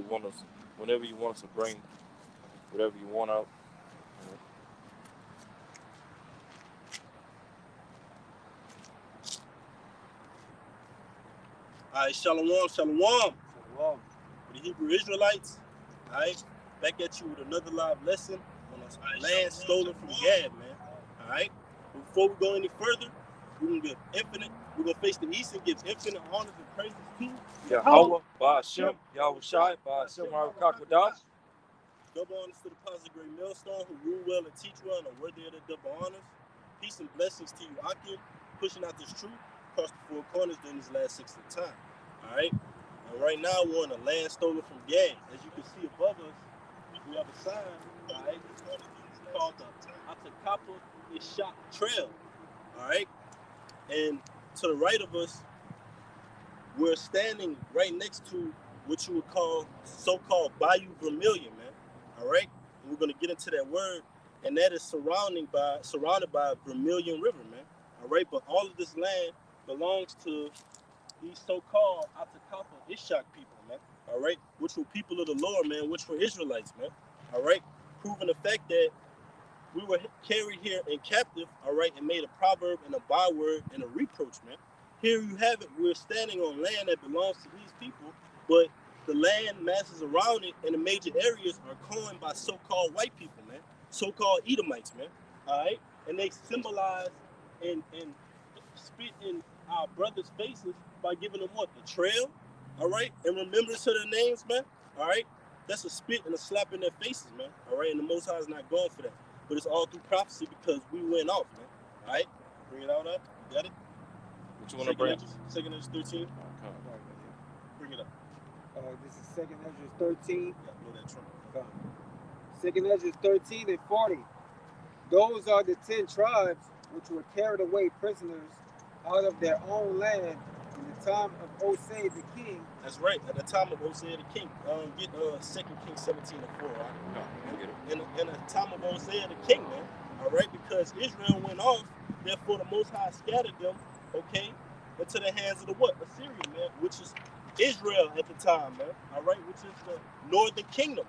want us, whenever you want us to bring whatever you want out. All right, shalom, shalom. Shalom. The Hebrew Israelites, all right, back at you with another live lesson on the land stolen from Gad, man. All right, but before we go any further, we're going to give infinite, we're going to face the East and give infinite honors and praises to Yahweh, Ba'ashem, Yahweh Shai, Ba'ashem, Harakakwadash. Double honors to the positive great millstone who rule well and teach well and are worthy of the double honors. Peace and blessings to you, Akim, pushing out this truth across the four corners during these last 6 of time. All right? And right now, we're on a land stolen from Gad. As you can see above us, we have a sign, all right, called the Atacapa Ishak Trail. All right? And to the right of us, we're standing right next to what you would call so-called Bayou Vermilion, man. All right? And we're going to get into that word, and that is surrounded by Vermilion River, man. All right? But all of this land belongs to these so-called Atacapa Ishak people, man. All right? Which were people of the Lord, man, which were Israelites, man. All right? Proving the fact that we were carried here in captive, all right, and made a proverb and a byword and a reproach, man. Here you have it. We're standing on land that belongs to these people, but the land masses around it in the major areas are coined by so-called white people, man. So-called Edomites, man. All right? And they symbolize and spit in our brothers' faces by giving them what? The trail, all right? And remembrance of their names, man. All right? That's a spit and a slap in their faces, man. All right? And the Most High is not going for that. But it's all through prophecy because we went off, man. All right? Bring it out up. You got it? What you want to bring? Second Ezra 13. Bring it up. This is Second Ezra 13. Yeah, blow that trumpet. Second Ezra 13 and 40. Those are the 10 tribes which were carried away prisoners out of their own land in the time of Hosea the king. That's right. At the time of Hosea the king. Get 2 Kings 17 and 4, right? In the time of Hosea the king, man. All right? Because Israel went off, therefore the Most High scattered them, okay, into the hands of the what? Assyria, man, which is Israel at the time, man. All right? Which is the northern kingdom.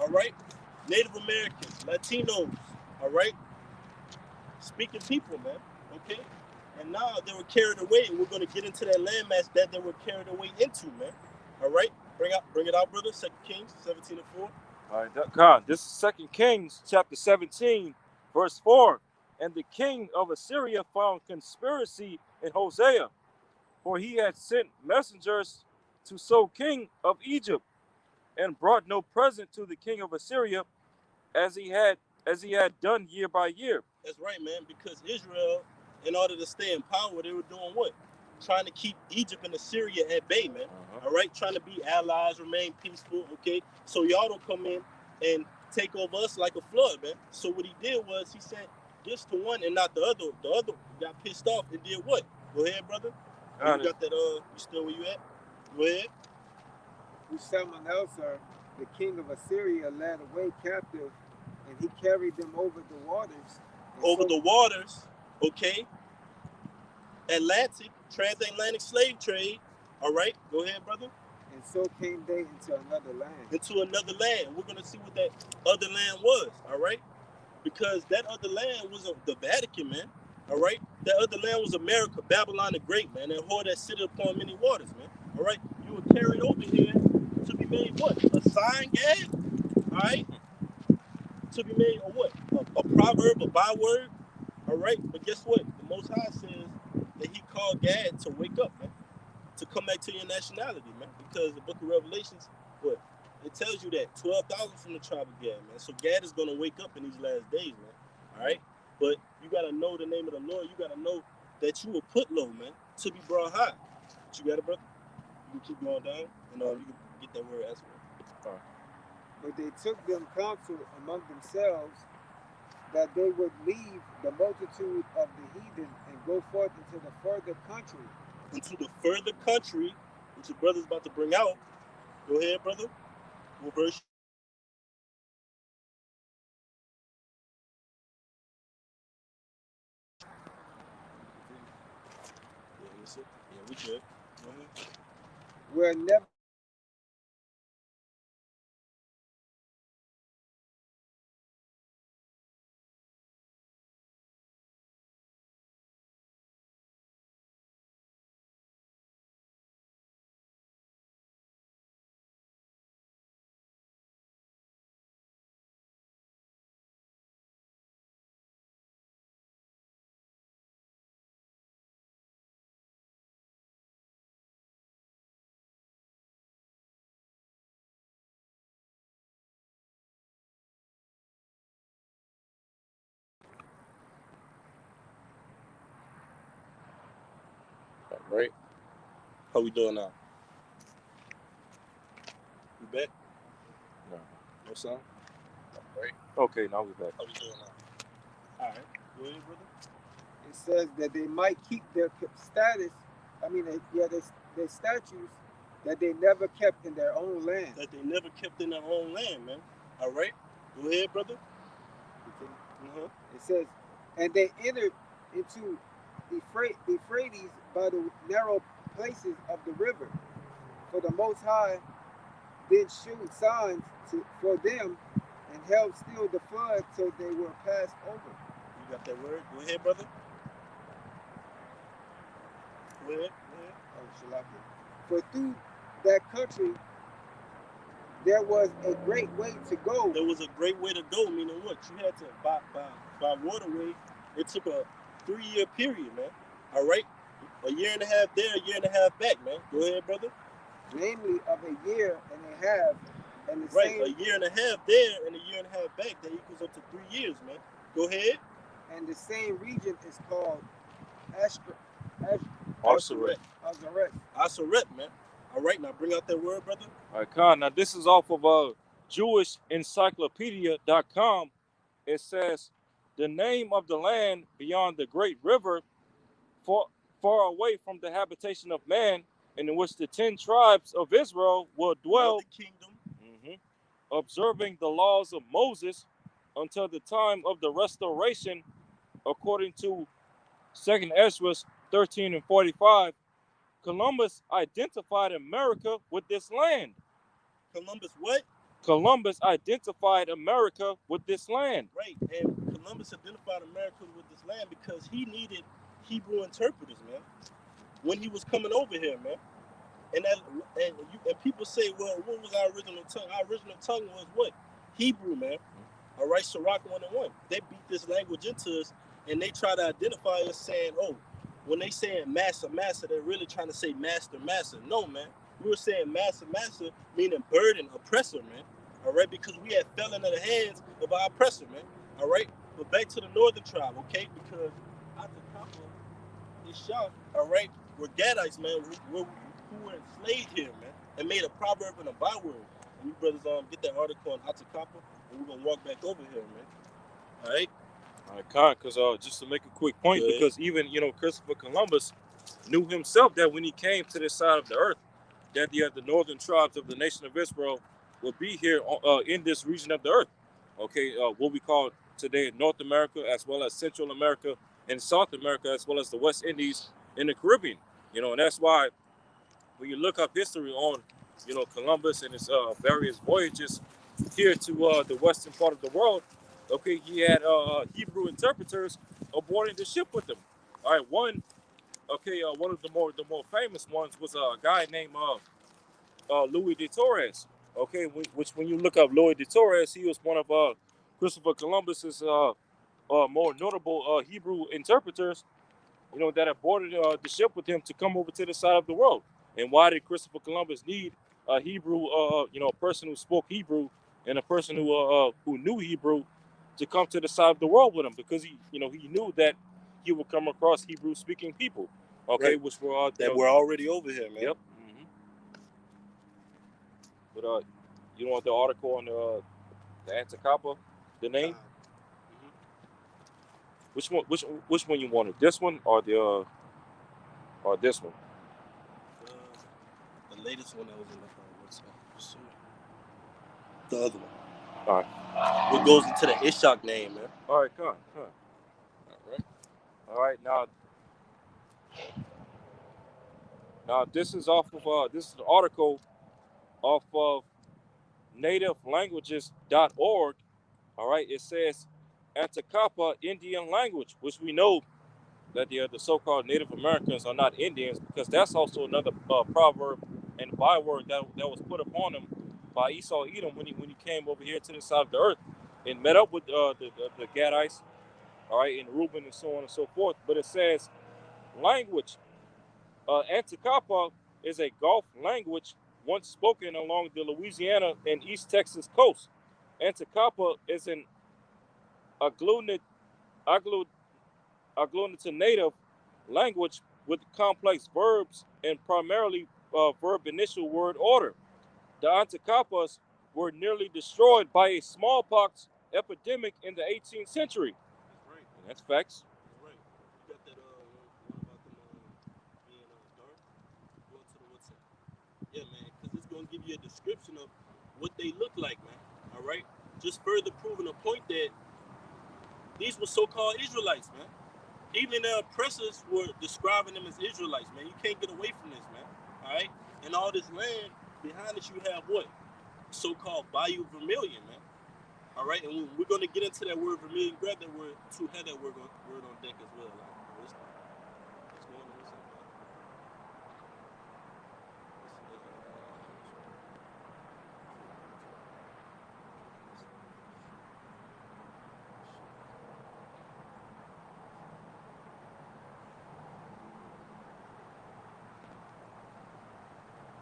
All right? Native Americans, Latinos, all right? Speaking people, man, okay? And now they were carried away, and we're going to get into that landmass that they were carried away into, man. All right? Bring it out, brother. 2 Kings 17 and 4. All right, God, this is 2 Kings chapter 17, verse 4. And the king of Assyria found conspiracy in Hosea, for he had sent messengers to So king of Egypt, and brought no present to the king of Assyria, as he had done year by year. That's right, man, because Israel, in order to stay in power, they were doing what? Trying to keep Egypt and Assyria at bay, man. All right? Trying to be allies, remain peaceful, okay? So y'all don't come in and take over us like a flood, man. So what he did was he sent gifts to one and not the other. The other got pissed off and did what? Go ahead, brother. You got that, you still where you at? Go ahead. Shalmaneser, the king of Assyria, led away captive, and he carried them over the waters. Over the waters, okay? Atlantic, transatlantic slave trade. All right, go ahead, brother. And so came they into another land. Into another land. We're going to see what that other land was, all right? Because that other land was the Vatican, man, all right? That other land was America, Babylon the Great, man, and whore that sitteth upon many waters, man, all right? You were carried over here to be made what? A sign, Gad, all right? To be made a what? A proverb, a byword, all right? But guess what? The Most High says that he called Gad to wake up, man, to come back to your nationality, man, because the book of Revelations, what? It tells you that 12,000 from the tribe of Gad, man. So Gad is going to wake up in these last days, man, all right? But you got to know the name of the Lord. You got to know that you were put low, man, to be brought high. But you got it, brother? You can keep going down, and you can get that word as well. But they took them counsel among themselves that they would leave the multitude of the heathen and go forth into the further country. Into the further country, which your brother's about to bring out. Go ahead, brother. What verse? Yeah, we good. Where never right? How we doing now? We back? No. No sound? Right? Okay, now we're back. How we doing now? All right. Go ahead, brother. It says that they might keep their status. I mean, their statues that they never kept in their own land. That they never kept in their own land, man. All right. Go ahead, brother. It says, and they entered into Euphrates by the narrow places of the river. For the Most High did shoot signs for them and held still the flood till they were passed over. You got that word? Go ahead, brother. Go ahead. Oh, Shalaki. For through that country there was a great way to go. There was a great way to go, meaning what? You had to, by waterway, it took a 3-year period, man. All right? A year and a half there, a year and a half back, man. Go ahead, brother. Namely of a year and a half. And the right, same, a year and a half there and a year and a half back. That equals up to 3 years, man. Go ahead. And the same region is called Asaret. Asaret, man. All right, now bring out that word, brother. All right, Khan. Now this is off of JewishEncyclopedia.com. It says the name of the land beyond the great river, far away from the habitation of man, and in which the 10 tribes of Israel will dwell, the kingdom, observing the laws of Moses until the time of the restoration, according to 2nd Ezra 13 and 45. Columbus identified America with this land. Columbus what? Columbus identified America with this land. Right, and Columbus identified America with this land because he needed Hebrew interpreters, man, when he was coming over here, man. And people say, well, what was our original tongue? Our original tongue was what? Hebrew, man. All right, Sirach 1 and 1. They beat this language into us, and they try to identify us saying, oh, when they saying master, master, they're really trying to say master, master. No, man. We were saying master, master, meaning burden, oppressor, man. All right, because we had fell into the hands of our oppressor, man. All right, but back to the northern tribe, okay? Because Atacama is shot, all right, we're Gadites, man, who were enslaved here, man, and made a proverb and a byword. And you brothers get that article on Atacama, and we're gonna walk back over here, man. All right. All right, Khan, because just to make a quick point, because even Christopher Columbus knew himself that when he came to this side of the earth, that the northern tribes of the nation of Israel would be here in this region of the earth. Okay, what we call today North America, as well as Central America and South America, as well as the West Indies and the Caribbean. And that's why when you look up history on, Columbus and his various voyages here to the western part of the world, okay, he had Hebrew interpreters aboarding the ship with him. All right, one of the more famous ones was a guy named Louis de Torres. Okay, which when you look up Louis de Torres, he was one of Christopher Columbus's more notable Hebrew interpreters, that boarded the ship with him to come over to the side of the world. And why did Christopher Columbus need a Hebrew, a person who spoke Hebrew and a person who knew Hebrew to come to the side of the world with him? Because he knew that he would come across Hebrew-speaking people, okay, right, which were that were already over here, man. Yep. But you want the article on the Atacama, the name? Which one you wanted? This one or this one? The latest one that was in the website. The other one. All right. What goes into the Ishak name, man? All right, come on. All right. Now this is off of this is an article off of nativelanguages.org. All right. It says Atacapa Indian language, which we know that the so-called Native Americans are not Indians, because that's also another proverb and byword that was put upon them by Esau Edom when he came over here to the side of the earth and met up with the Gadites, all right, and Reuben and so on and so forth. But it says language. Atacapa is a Gulf language once spoken along the Louisiana and East Texas coast. Atacapa is an agglutinative language with complex verbs and primarily verb initial word order. The Anticapas were nearly destroyed by a smallpox epidemic in the 18th century. That's right. And that's facts. That's right. You got that one about them being dark. Going to the WhatsApp. Yeah, man, because it's gonna give you a description of what they look like, man. All right. Just further proving a point that these were so-called Israelites, man. Even the oppressors were describing them as Israelites, man. You can't get away from this, man. All right? And all this land, behind it you have what? So-called Bayou Vermilion, man. All right? And we're going to get into that word vermilion. Grab that word to have that word on deck as well. Like, what's going on? What's up, man?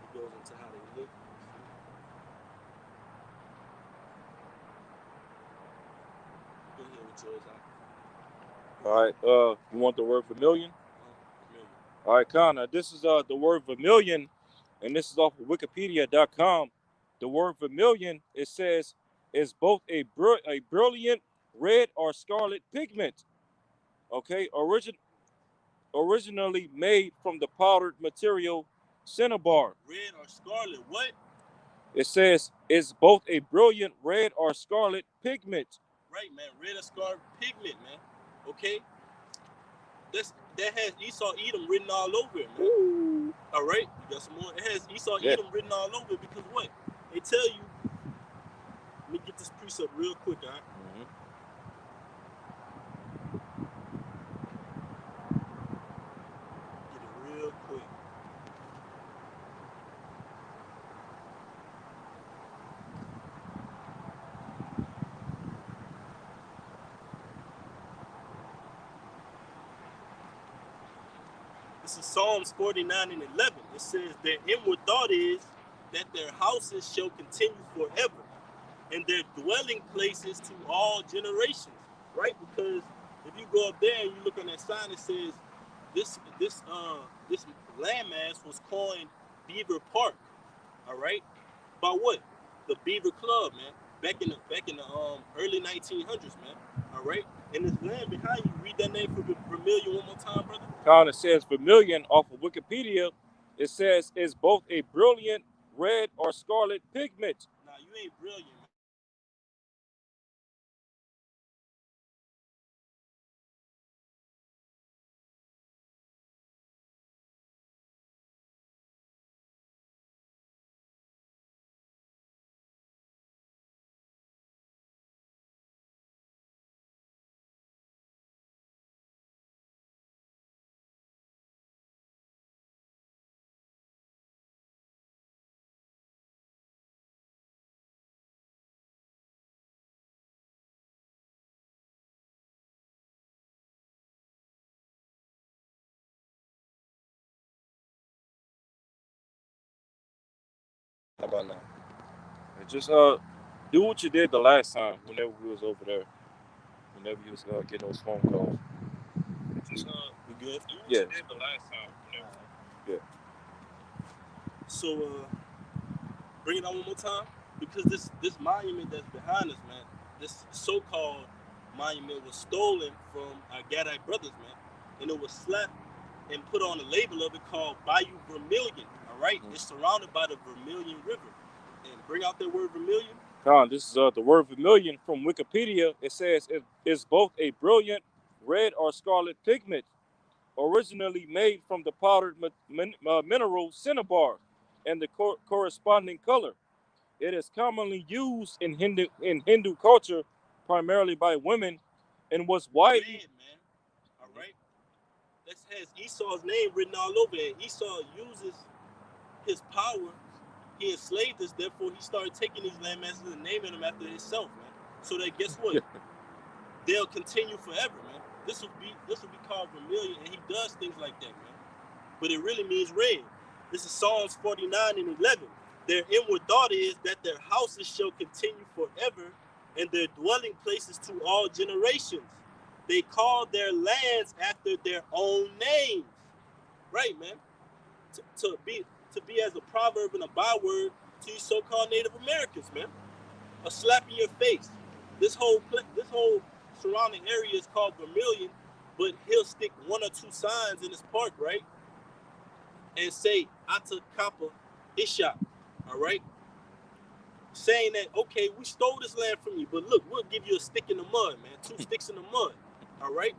It goes into how they look. Go ahead with yours. All right. You want the word vermilion? All right, Connor. This is the word vermilion, and this is off of Wikipedia.com. The word vermilion, it says, is both a brilliant red or scarlet pigment. Okay, originally made from the powdered material cinnabar. Red or scarlet, what? It says it's both a brilliant red or scarlet pigment. Right, man. Red or scarlet pigment, man. Okay? That has Esau Edom written all over it, man. Ooh. All right? You got some more? It has Esau Yeah. Edom written all over it because what? They tell you, let me get this precept real quick, all right? Get it real quick. This is Psalms 49 and 11. It says, their inward thought is that their houses shall continue forever, and their dwelling places to all generations. Right? Because if you go up there and you look on that sign, it says this landmass was coined Beaver Park. All right? By what? The Beaver Club, man. Back in the early 1900s, man. All right? And this land behind you, read that name for Vermilion one more time, brother. Connor says vermilion off of Wikipedia. It says it's both a brilliant red or scarlet pigment. Nah, you ain't brilliant, man. How about now? Just do what you did the last time whenever we was over there. Whenever you was getting those phone calls. Just We good? do what you did the last time. Yeah. So bring it on one more time, because this monument that's behind us, man, this so-called monument was stolen from our Gaddite brothers, man, and it was slapped and put on a label of it called Bayou Vermilion. All right, it's surrounded by the Vermilion River. And bring out that word vermilion. Con, this is the word vermilion from Wikipedia. It says it's both a brilliant red or scarlet pigment, originally made from the powdered mineral cinnabar, and the corresponding color. It is commonly used in Hindu culture, primarily by women, and was widely. Red, man. All right, that has Esau's name written all over it. Esau uses his power. He enslaved us, therefore he started taking these landmasses and naming them after himself, man. So that guess what? They'll continue forever, man. This will be called vermilion, and he does things like that, man. But it really means red. This is Psalms 49 and 11. Their inward thought is that their houses shall continue forever, and their dwelling places to all generations. They call their lands after their own names. right, man, to be as a proverb and a byword to you so-called Native Americans, man. A slap in your face. This whole surrounding area is called Vermilion, but he'll stick 1 or 2 signs in his park, right, and say Atacapa Isha, all right, saying that, okay, we stole this land from you, but look, we'll give you a stick in the mud, man. 2 sticks in the mud, all right.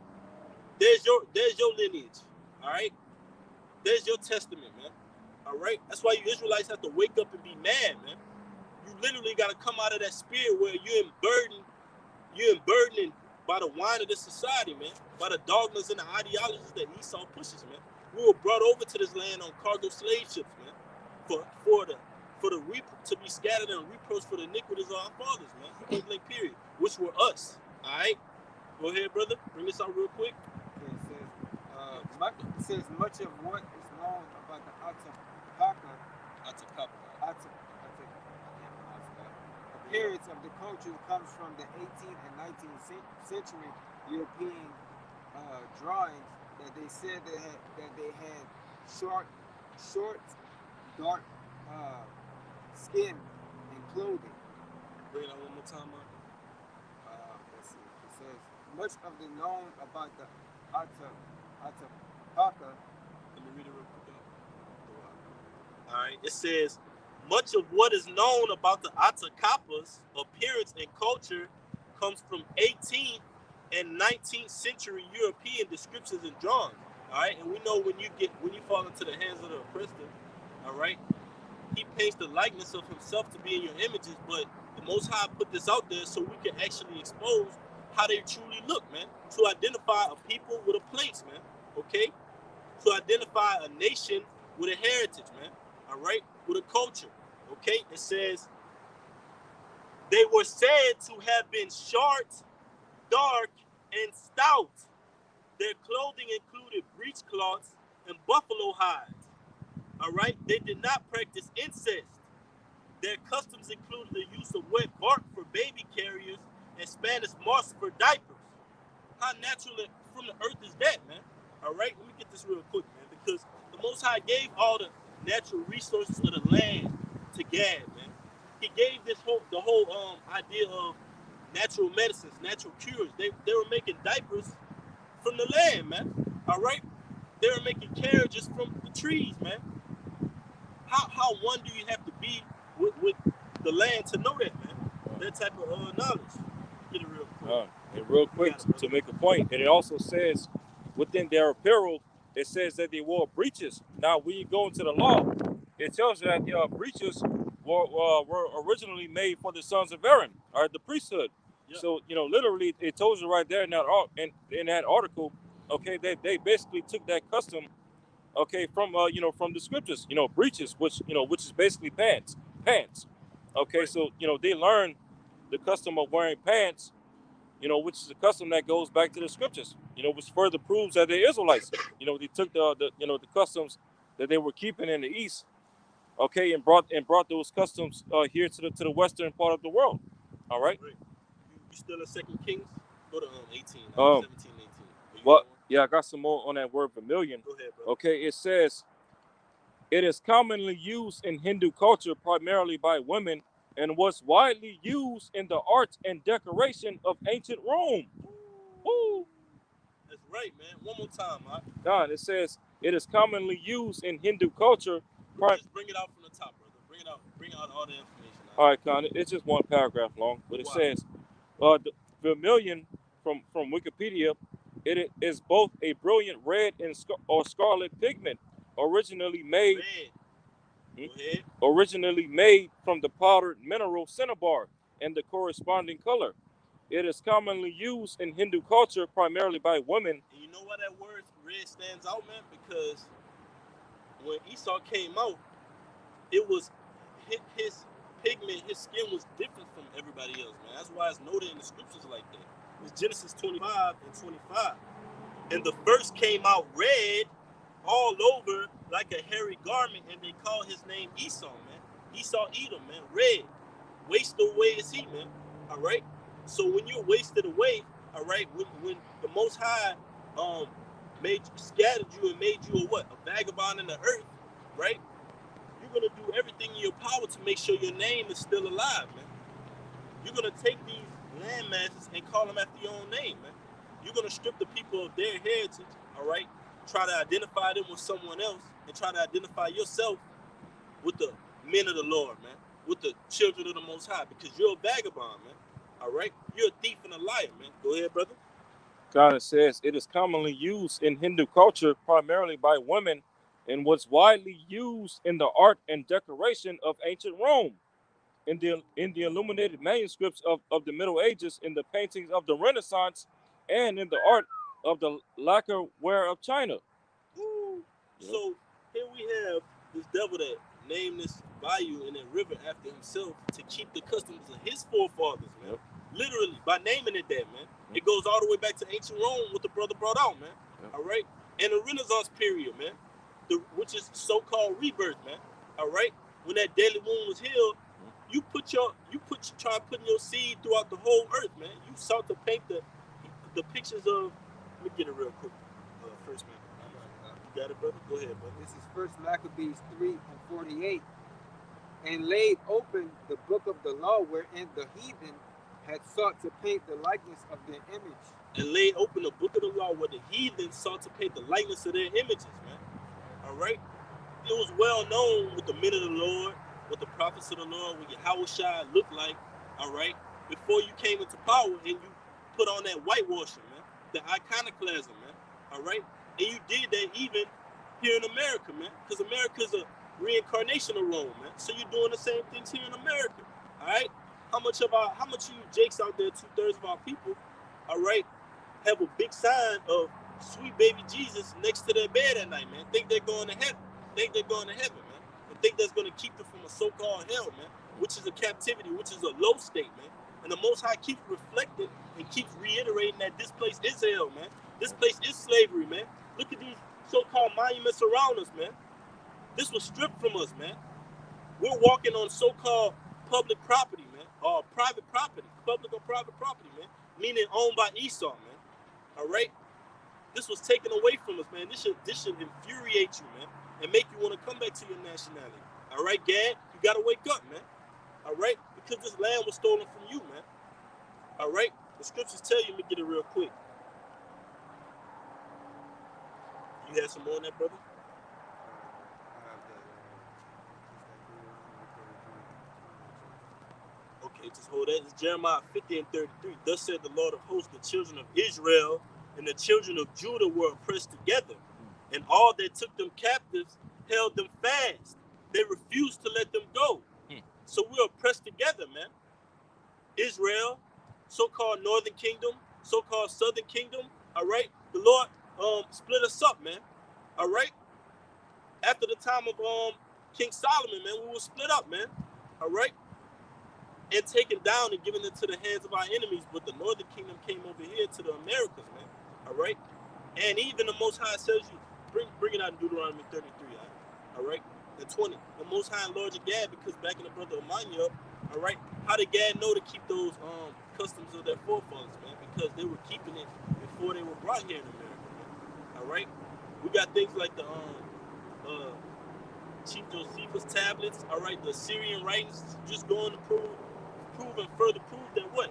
There's your lineage, all right. There's your testament, man. All right. That's why you Israelites have to wake up and be mad, man. You literally got to come out of that spirit where you're burdened by the wine of this society, man. By the dogmas and the ideologies that Esau pushes, man. We were brought over to this land on cargo slave ships, man. To be scattered and reproached for the iniquities of our fathers, man. Point blank period. Which were us. All right. Go ahead, brother. Bring this out real quick. It says much of what is known about the appearance of the culture comes from the 18th and 19th century European drawings that they said that they had short, dark skin and clothing. Bring it out one more time, man. Let's see. It says much of the known about the Atapaka. Let me read it real quick. All right. It says, much of what is known about the Atacapas' appearance and culture comes from 18th and 19th century European descriptions and drawings. All right. And we know when you fall into the hands of the oppressor, all right, he paints the likeness of himself to be in your images, but the Most High put this out there so we can actually expose how they truly look, man. To identify a people with a place, man. Okay? To identify a nation with a heritage, man. All right? With a culture. Okay? It says, they were said to have been short, dark, and stout. Their clothing included breechcloths and buffalo hides. All right? They did not practice incest. Their customs included the use of wet bark for baby carriers and Spanish moss for diapers. How natural from the earth is that, man? All right, let me get this real quick, man, because the Most High gave all the natural resources of the land to Gad, man. He gave the whole idea of natural medicines, natural cures. They were making diapers from the land, man. All right, they were making carriages from the trees, man. How one do you have to be with the land to know that, man? That type of knowledge. Get it real quick. And real quick to make a point, and it also says within their apparel, it says that they wore breeches. Now, when you go into the law, it tells you that breeches were originally made for the sons of Aaron, or the priesthood. Yep. So, literally, it tells you right there in that article, okay, they basically took that custom, okay, from from the scriptures, breeches, which is basically pants. Okay, right. So they learned the custom of wearing pants, which is a custom that goes back to the scriptures, which further proves that they're Israelites. They took the customs that they were keeping in the East, okay, and brought those customs here to the western part of the world. All right. You still in 2 Kings? Go to 18, 17, 18. Well, yeah, I got some more on that word vermilion. Go ahead, bro. Okay, it says, it is commonly used in Hindu culture primarily by women and was widely used in the arts and decoration of ancient Rome. Woo! That's right, man. One more time, huh? God, it says it is commonly used in Hindu culture. Just bring it out from the top, brother. Bring it out. Bring out all the information. All right, Con. It's just one paragraph long, but it says, the vermilion from Wikipedia, it is both a brilliant red or scarlet pigment, originally made from the powdered mineral cinnabar and the corresponding color. It is commonly used in Hindu culture primarily by women. And you know why that word red stands out, man? Because when Esau came out, it was his pigment, his skin was different from everybody else, man. That's why it's noted in the scriptures like that. It's Genesis 25 and 25. And the first came out red all over like a hairy garment, and they call his name Esau, man. Esau Edom, man. Red. Wasted away is he, man. All right? So when you're wasted away, all right, when the Most High scattered you and made you a what? A vagabond in the earth, right? You're gonna do everything in your power to make sure your name is still alive, man. You're gonna take these land masses and call them after your own name, man. You're gonna strip the people of their heritage, all right? Try to identify them with someone else and try to identify yourself with the men of the Lord, man, with the children of the Most High, because you're a vagabond, man. All right? You're a thief and a liar, man. Go ahead, brother. God says it is commonly used in Hindu culture primarily by women and was widely used in the art and decoration of ancient Rome, in the illuminated manuscripts of the Middle Ages, in the paintings of the Renaissance, and in the art of the lacquerware of China. Ooh. Yep. So here we have this devil that named this bayou and that river after himself to keep the customs of his forefathers, man. Yep. Literally, by naming it that, man. Yep. It goes all the way back to ancient Rome, what the brother brought out, man. Yep. All right? And the Renaissance period, man, which is so-called rebirth, man. All right? When that deadly wound was healed, you try putting your seed throughout the whole earth, man. You sought to paint the pictures of. Let me get it real quick. First, man. You got it, brother? Go ahead, brother. This is First Maccabees 3:48. And laid open the book of the law wherein the heathen had sought to paint the likeness of their image. And laid open the book of the law where the heathen sought to paint the likeness of their images, man. All right? It was well known with the men of the Lord, with the prophets of the Lord, what Yahushua looked like, all right? Before you came into power and you put on that whitewashing, man, the iconoclasm, man, all right? And you did that even here in America, man, because America is a reincarnation of Rome, man. So you're doing the same things here in America, all right? How much of you jakes out there, 2/3 of our people, all right, have a big sign of sweet baby Jesus next to their bed at night, man? Think they're going to heaven. Think they're going to heaven, man. And think that's going to keep them from a so-called hell, man, which is a captivity, which is a low state, man. And the Most High keeps reflecting and keeps reiterating that this place is hell, man. This place is slavery, man. Look at these so-called monuments around us, man. This was stripped from us, man. We're walking on so-called public property, man, or private property, public or private property, man, meaning owned by Esau, man. All right? This was taken away from us, man. This should infuriate you, man, and make you want to come back to your nationality. All right, Gad? You got to wake up, man. All right? Because this land was stolen from you, man. All right? The scriptures tell you, let me get it real quick. You had some more on that, brother? Okay, just hold that. It's Jeremiah 50:33. Thus said the Lord of hosts, the children of Israel and the children of Judah were oppressed together, and all that took them captives held them fast. They refused to let them go. So we're oppressed together, man. Israel, so-called northern kingdom, so-called southern kingdom, all right? The Lord split us up, man, all right? After the time of King Solomon, man, we were split up, man, all right? And taken down and given into the hands of our enemies. But the northern kingdom came over here to the Americas, man. All right? And even the Most High says you, bring it out in Deuteronomy 33, all right? And 20. The Most High enlarged Gad because back in the brother Amanya up, all right? How did Gad know to keep those customs of their forefathers, man? Because they were keeping it before they were brought here in America, man. All right? We got things like the Chief Josephus tablets, all right? The Assyrian writings just going to prove and further prove that what?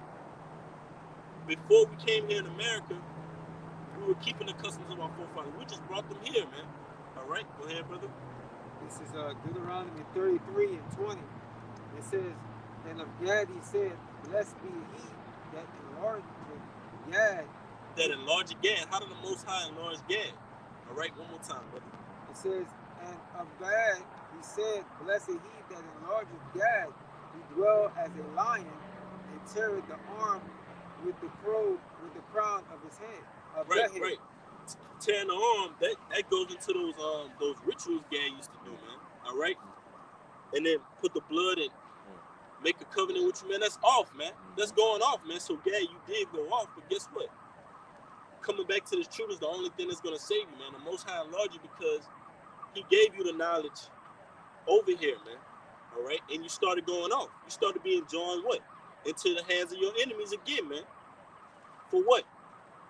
Before we came here in America, we were keeping the customs of our forefathers. We just brought them here, man. All right, go ahead, brother. This is Deuteronomy 33:20. It says, and of Gad he said, blessed be he that enlarged Gad. That enlarged Gad. How did the Most High enlarge Gad? All right, one more time, brother. It says, and of Gad he said, blessed he that enlarged Gad. He dwell as a lion and teareth the arm with the crown of his hand. Right. Tearing the arm, that goes into those rituals Gad used to do, man. All right? And then put the blood and make a covenant with you, man. That's off, man. That's going off, man. So Gad, you did go off, but guess what? Coming back to this truth is the only thing that's gonna save you, man. The Most High enlarged you because he gave you the knowledge over here, man. All right, and you started going off. You started being joined what? Into the hands of your enemies again, man. For what?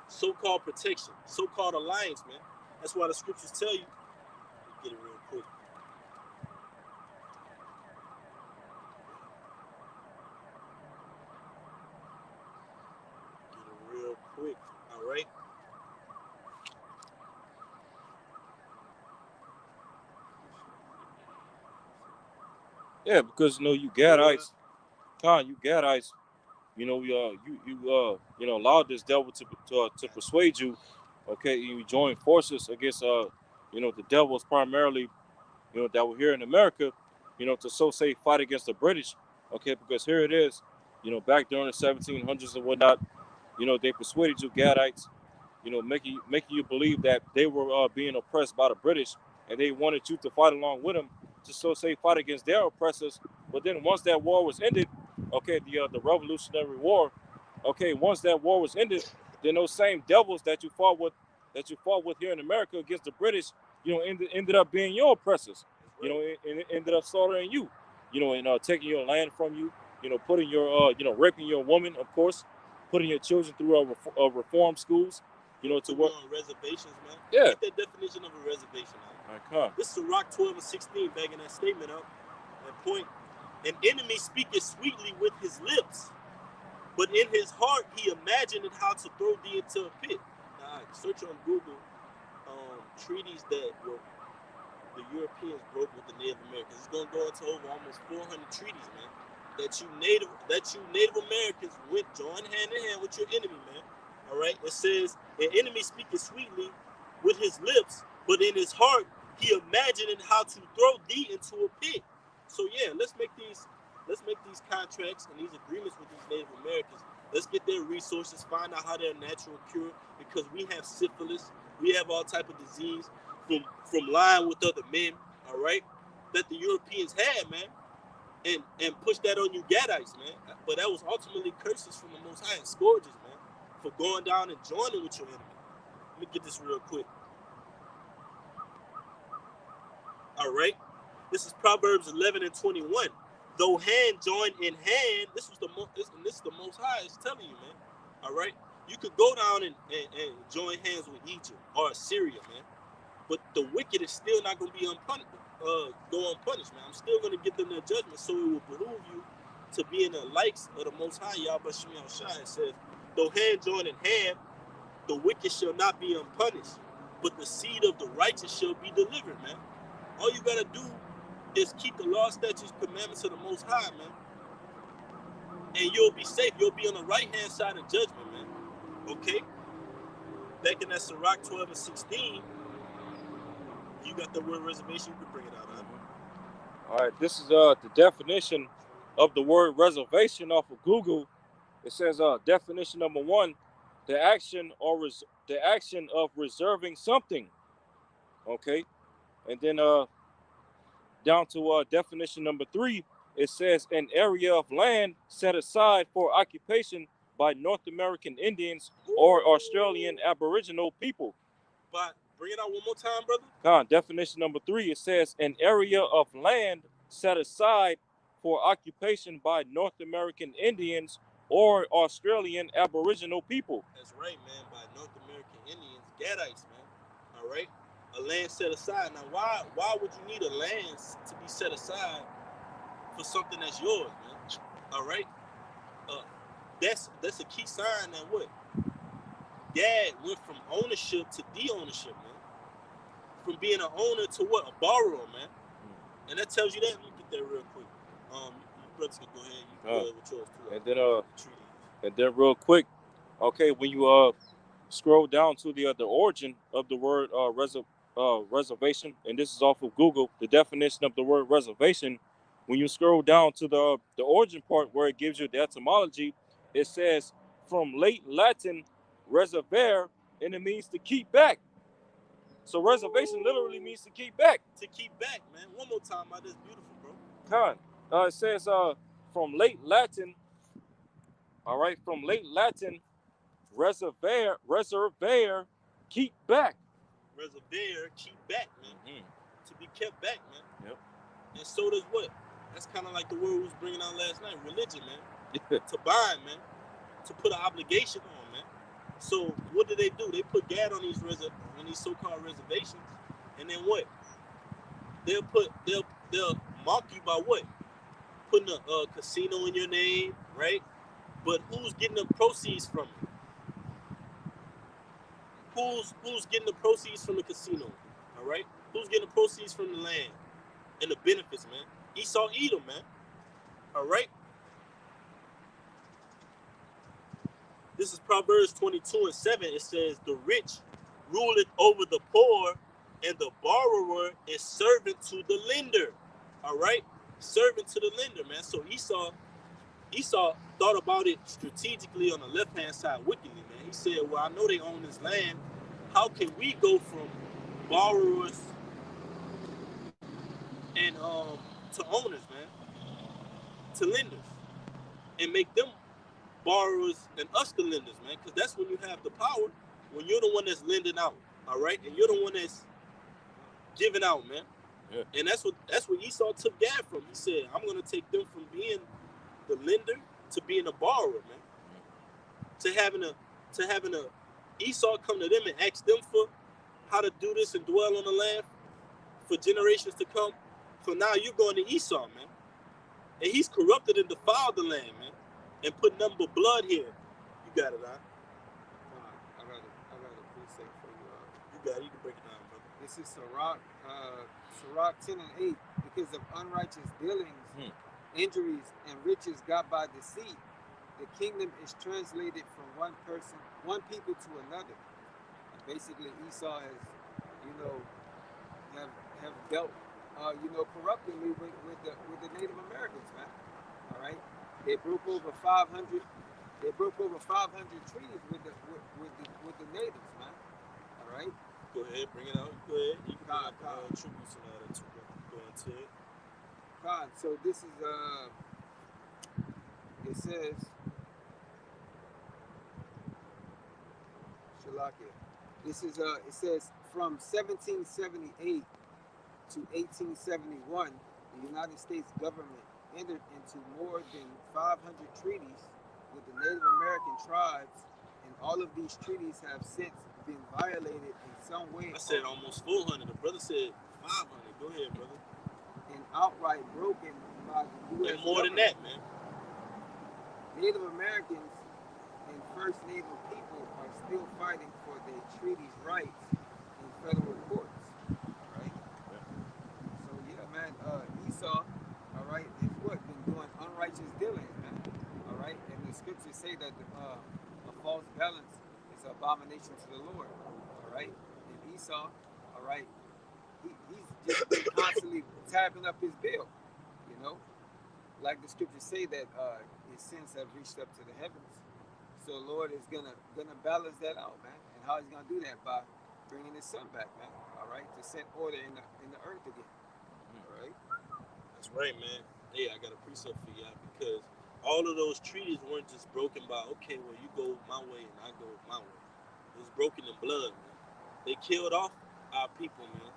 so-called protection, so-called alliance, man. That's why the scriptures tell you. Get it real quick. Get it real quick. All right. Yeah, because you Gadites, you Gadites, allowed this devil to persuade you, okay, and you join forces against the devils primarily, that were here in America, to so say fight against the British, okay, because here it is, back during the 1700s and whatnot, they persuaded you Gadites, making you believe that they were being oppressed by the British, and they wanted you to fight along with them to so say fight against their oppressors. But then once that war was ended, okay, the Revolutionary War, okay, once that war was ended, then those same devils that you fought with here in America against the British, ended up being your oppressors. And it ended up slaughtering you, and taking your land from you, putting your raping your woman, of course, putting your children through reform schools, to work on reservations, man. Yeah. Get that definition of a reservation out. All right, come. This is Rock 12 and 16, bagging that statement up. That point. An enemy speaketh sweetly with his lips, but in his heart he imagined how to throw thee into a pit. Now, search on Google treaties that were the Europeans broke with the Native Americans. It's gonna go into over almost 400 treaties, man. That you Native Americans join hand in hand with your enemy, man. All right. It says an enemy speaketh sweetly with his lips, but in his heart he imagined how to throw thee into a pit. So yeah, let's make these contracts and these agreements with these Native Americans. Let's get their resources, find out how they're natural cure, because we have syphilis, we have all type of disease from lying with other men, all right, that the Europeans had, man, and push that on you Gadites, man. But that was ultimately curses from the Most High and scourges, man, for going down and joining with your enemy. Let me get this real quick. All right, this is Proverbs 11 and 21. Though hand join in hand, this is the Most High is telling you, man. All right, you could go down and join hands with Egypt or Assyria, man. But the wicked is still not going to be go unpunished, man. I'm still going to give them their judgment, so it will behoove you to be in the likes of the Most High, Yahweh Shem Yahushua. It says, though hand join in hand, the wicked shall not be unpunished, but the seed of the righteous shall be delivered, man. All you got to do is keep the law, statutes, commandments of the Most High, man. And you'll be safe. You'll be on the right-hand side of judgment, man. Okay? Back in that Sirach 12 and 16, you got the word reservation, you can bring it out, huh? All right, this is the definition of the word reservation off of Google. It says definition number 1, the action of reserving something. Okay, and then down to definition number 3, it says an area of land set aside for occupation by North American Indians or Australian Aboriginal people. But bring it out one more time, brother. Definition number 3, it says an area of land set aside for occupation by North American Indians or Australian Aboriginal people. That's right, man, by North American Indians, Gadites, man. All right? A land set aside. Now, why would you need a land to be set aside for something that's yours, man? All right? That's a key sign that what? Gad went from ownership to de-ownership, man. From being an owner to what? A borrower, man. And that tells you that. Let me get that real quick. You brothers can go ahead. You can go ahead with yours too. And then real quick, okay, when you scroll down to the origin of the word reservation, and this is off of Google, the definition of the word reservation. When you scroll down to the origin part where it gives you the etymology, it says from late Latin reservare, and it means to keep back. So reservation literally means to keep back. To keep back, man. One more time, that's beautiful, bro. It says from late Latin. All right, from late Latin, reservare, keep back. Reservare, keep back, man. Mm-hmm. To be kept back, man. Yep. And so does what? That's kind of like the word we was bringing out last night, religion, man. To bind, man. To put an obligation on, man. So what do? They put gas on these so-called reservations, and then what? They'll mock you by what? Putting a casino in your name, right? But who's getting the proceeds from it? Who's getting the proceeds from the casino? All right. Who's getting the proceeds from the land and the benefits, man? Esau, Edom, man. All right. This is Proverbs 22:7. It says, "The rich ruleth over the poor, and the borrower is servant to the lender." All right, servant to the lender, man. So Esau thought about it strategically on the left-hand side wickedly, man. He said, well, I know they own this land. How can we go from borrowers and to owners, man, to lenders, and make them borrowers and us the lenders, man? Because that's when you have the power, when you're the one that's lending out, all right, and you're the one that's giving out, man. Yeah. And that's what Esau took Gad from. He said, I'm gonna take them from being the lender to being a borrower, man. To having a Esau come to them and ask them for how to do this and dwell on the land for generations to come. So now you're going to Esau, man. And he's corrupted and defiled the land, man. And put nothing but blood here. You got it, huh? I got a precept for you. You got it. You can break it down, brother. This is Sirach 10:8. Because of unrighteous dealings, injuries, and riches got by deceit, the kingdom is translated from one people to another. And basically, Esau has, have dealt, corruptingly with the Native Americans, man. All right, they broke over 500. They broke over 500 treaties with the natives, man. All right. Go ahead, bring it out. Go ahead. You can tributes and all that too. Go into it. So this is it says Shalakia. This is it says from 1778 to 1871, the United States government entered into more than 500 treaties with the Native American tribes, and all of these treaties have since been violated in some way. I said almost 400. The brother said 500. Go ahead, brother. And outright broken by the U.S. And more government. than that, man. Native Americans and First Native people are still fighting for their treaties' rights in federal courts. All right. Yeah. So yeah, man. Esau, all right, has been doing unrighteous dealings, man. All right, and the scriptures say that a false balance is an abomination to the Lord. All right, and Esau, all right, he's just been constantly tapping up his bill. You know, like the scriptures say that his sins have reached up to the heavens. So the Lord is gonna balance that out, man. And how he's gonna do that? By bringing his son back, man. All right, to set order in the earth again. All right. That's right, man. Hey, I got a precept for y'all because all of those treaties weren't just broken by, okay, well, you go my way and I go my way. It was broken in blood, man. They killed off our people, man.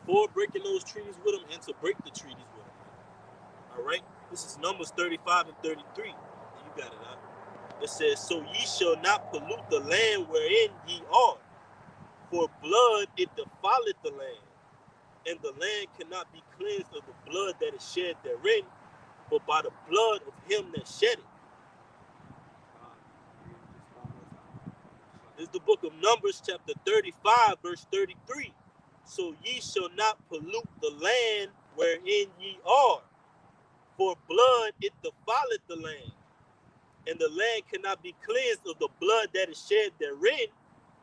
For breaking those treaties with them and to break the treaties with them, man. All right? This is Numbers 35 and 33. You got it, huh? It says, so ye shall not pollute the land wherein ye are, for blood it defileth the land. And the land cannot be cleansed of the blood that is shed therein, but by the blood of him that shed it. This is the book of Numbers, chapter 35, verse 33. So ye shall not pollute the land wherein ye are, for blood it defileth the land. And the land cannot be cleansed of the blood that is shed therein,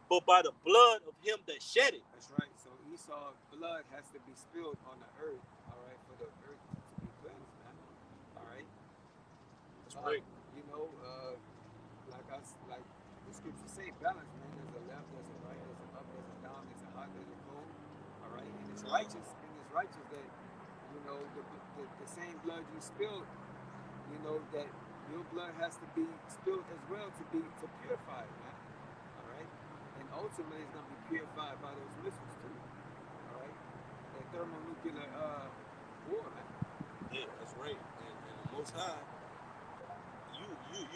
but by the blood of him that shed it. That's right. So Esau's blood has to be spilled on the earth, all right, for the earth to be cleansed, man. All right. That's right. You know, like the scriptures say, balance, man. There's a left, there's a right, there's an up, there's a down, there's a hot, there's a cold. All right, and it's righteous, that the same blood you spilled, that your blood has to be spilled as well to purify it, man. All right, and ultimately it's gonna be purified by those missiles too. All right, that thermonuclear war, man. Yeah, that's right. And the Most High,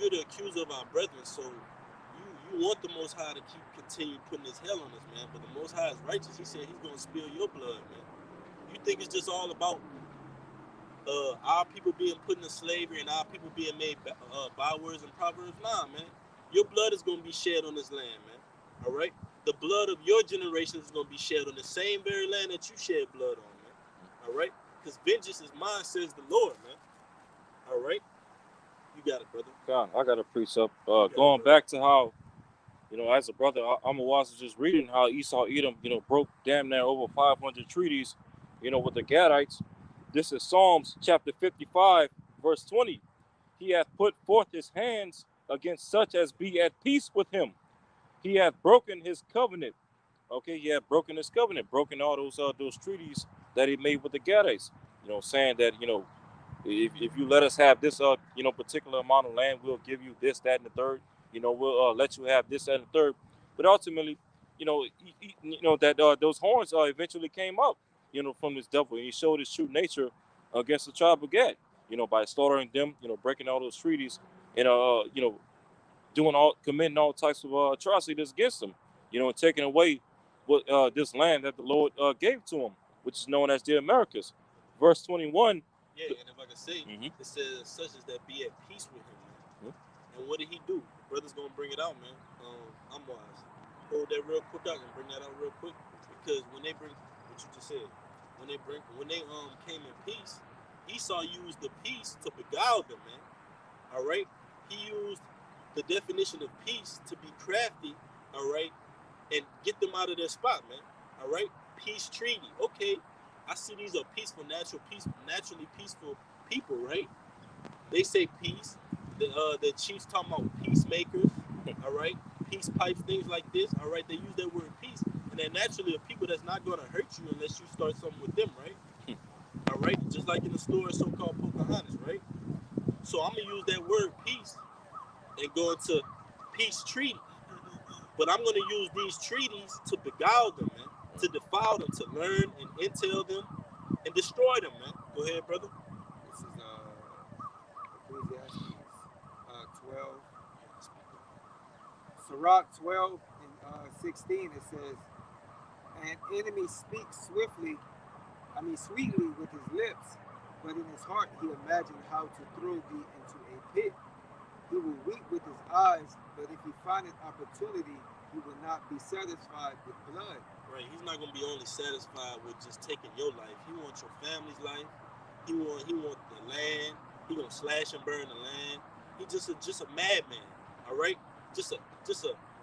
you're the accuser of our brethren. So You want the Most High to continue putting his hell on us, man. But the Most High is righteous. He said he's going to spill your blood, man. You think it's just all about our people being put into slavery and our people being made bywords and proverbs? Nah, man. Your blood is going to be shed on this land, man. All right? The blood of your generation is going to be shed on the same very land that you shed blood on, man. All right? Because vengeance is mine, says the Lord, man. All right? You got it, brother. God, I got a precept. Going back to how, as a brother, I'm just reading how Esau Edom, broke damn near over 500 treaties, with the Gadites. This is Psalms chapter 55, verse 20. He hath put forth his hands against such as be at peace with him. He hath broken his covenant. Okay, he hath broken his covenant, broken all those treaties that he made with the Gadites. Saying that, if you let us have this particular amount of land, we'll give you this, that, and the third. We'll let you have this, that, and the third. But ultimately, that those horns eventually came up, from this devil, and he showed his true nature against the tribe of Gad, by slaughtering them, breaking all those treaties, and committing all types of atrocities against them, and taking away what this land that the Lord gave to him, which is known as the Americas. Verse 21. Yeah, and if I can say, it says such as that be at peace with him, man. And what did he do? Brother's gonna bring it out, man. I'm wise. Hold that real quick out and bring that out real quick, because when they bring what you just said, when they came in peace, Esau used the peace to beguile them, man. All right, he used the definition of peace to be crafty, all right, and get them out of their spot, man. All right, peace treaty. Okay, I see these are peaceful, naturally peaceful people, right? They say peace. The chiefs talking about peacemakers, all right? Peace pipes, things like this, all right? They use that word peace, and they're naturally a people that's not going to hurt you unless you start something with them, right? All right? Just like in the story so-called Pocahontas, right? So I'm going to use that word peace and go into peace treaty. But I'm going to use these treaties to beguile them, man, to defile them, to learn and intel them and destroy them, man. Go ahead, brother. This is Ecclesiastes 12. Sirach 12 and 16, it says, an enemy speaks sweetly with his lips, but in his heart he imagined how to throw thee into a pit. He will weep with his eyes, but if he findeth opportunity, he will not be satisfied with blood. Right, he's not gonna be only satisfied with just taking your life. He wants your family's life. He want the land. He gonna slash and burn the land. He just a madman. All right, just a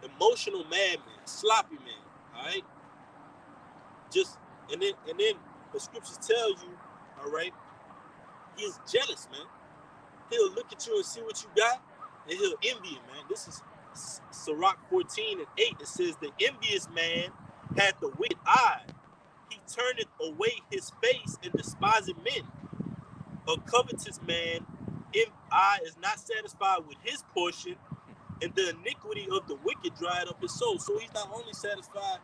emotional madman, sloppy man. All right, and then the scriptures tell you, all right, he's jealous, man. He'll look at you and see what you got, and he'll envy you, man. This is Sirach 14 and 8. It says, the envious man had the wicked eye. He turneth away his face and despiseth men. A covetous man, eye is not satisfied with his portion, and the iniquity of the wicked dried up his soul. So he's not only satisfied,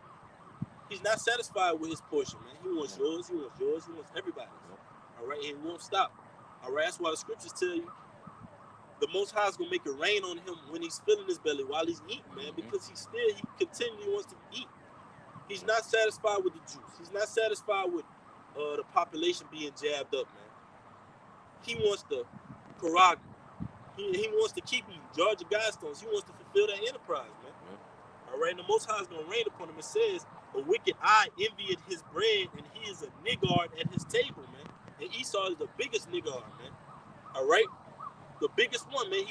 he's not satisfied with his portion, man. He wants yours, he wants yours, he wants everybody's. All right, and he won't stop. All right, that's why the scriptures tell you the Most High is gonna make it rain on him when he's filling his belly while he's eating, man, because he continually wants to eat. He's not satisfied with the juice. He's not satisfied with the population being jabbed up, man. He wants the Karag. He wants to keep eating Georgia Guidestones. He wants to fulfill that enterprise, man. All right, and the Most High is gonna rain upon him. It says, a wicked eye envied his bread, and he is a niggard at his table, man. And Esau is the biggest niggard, man. All right. The biggest one, man.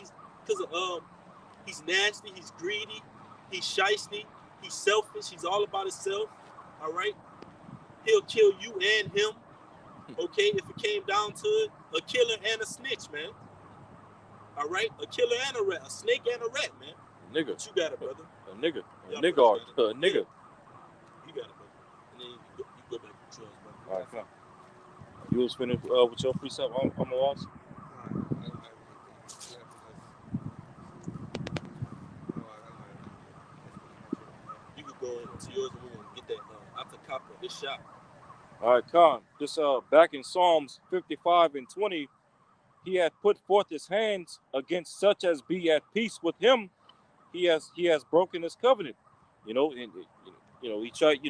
He's nasty, he's greedy, he's shysty, he's selfish, he's all about himself. All right, he'll kill you and him. Okay, if it came down to it, a killer and a snitch, man. All right, a killer and a rat, a snake and a rat, man. Nigga, but you got it, brother. A nigga, a nigga. You got it, brother. And then you go back to yours, brother. All right, come on. You was finished with your precept. I'm gonna watch. Go into yours and we're gonna get that out the copy of this shop. All right, Khan. This back in Psalms 55 and 20, he hath put forth his hands against such as be at peace with him. he has broken his covenant. And he tried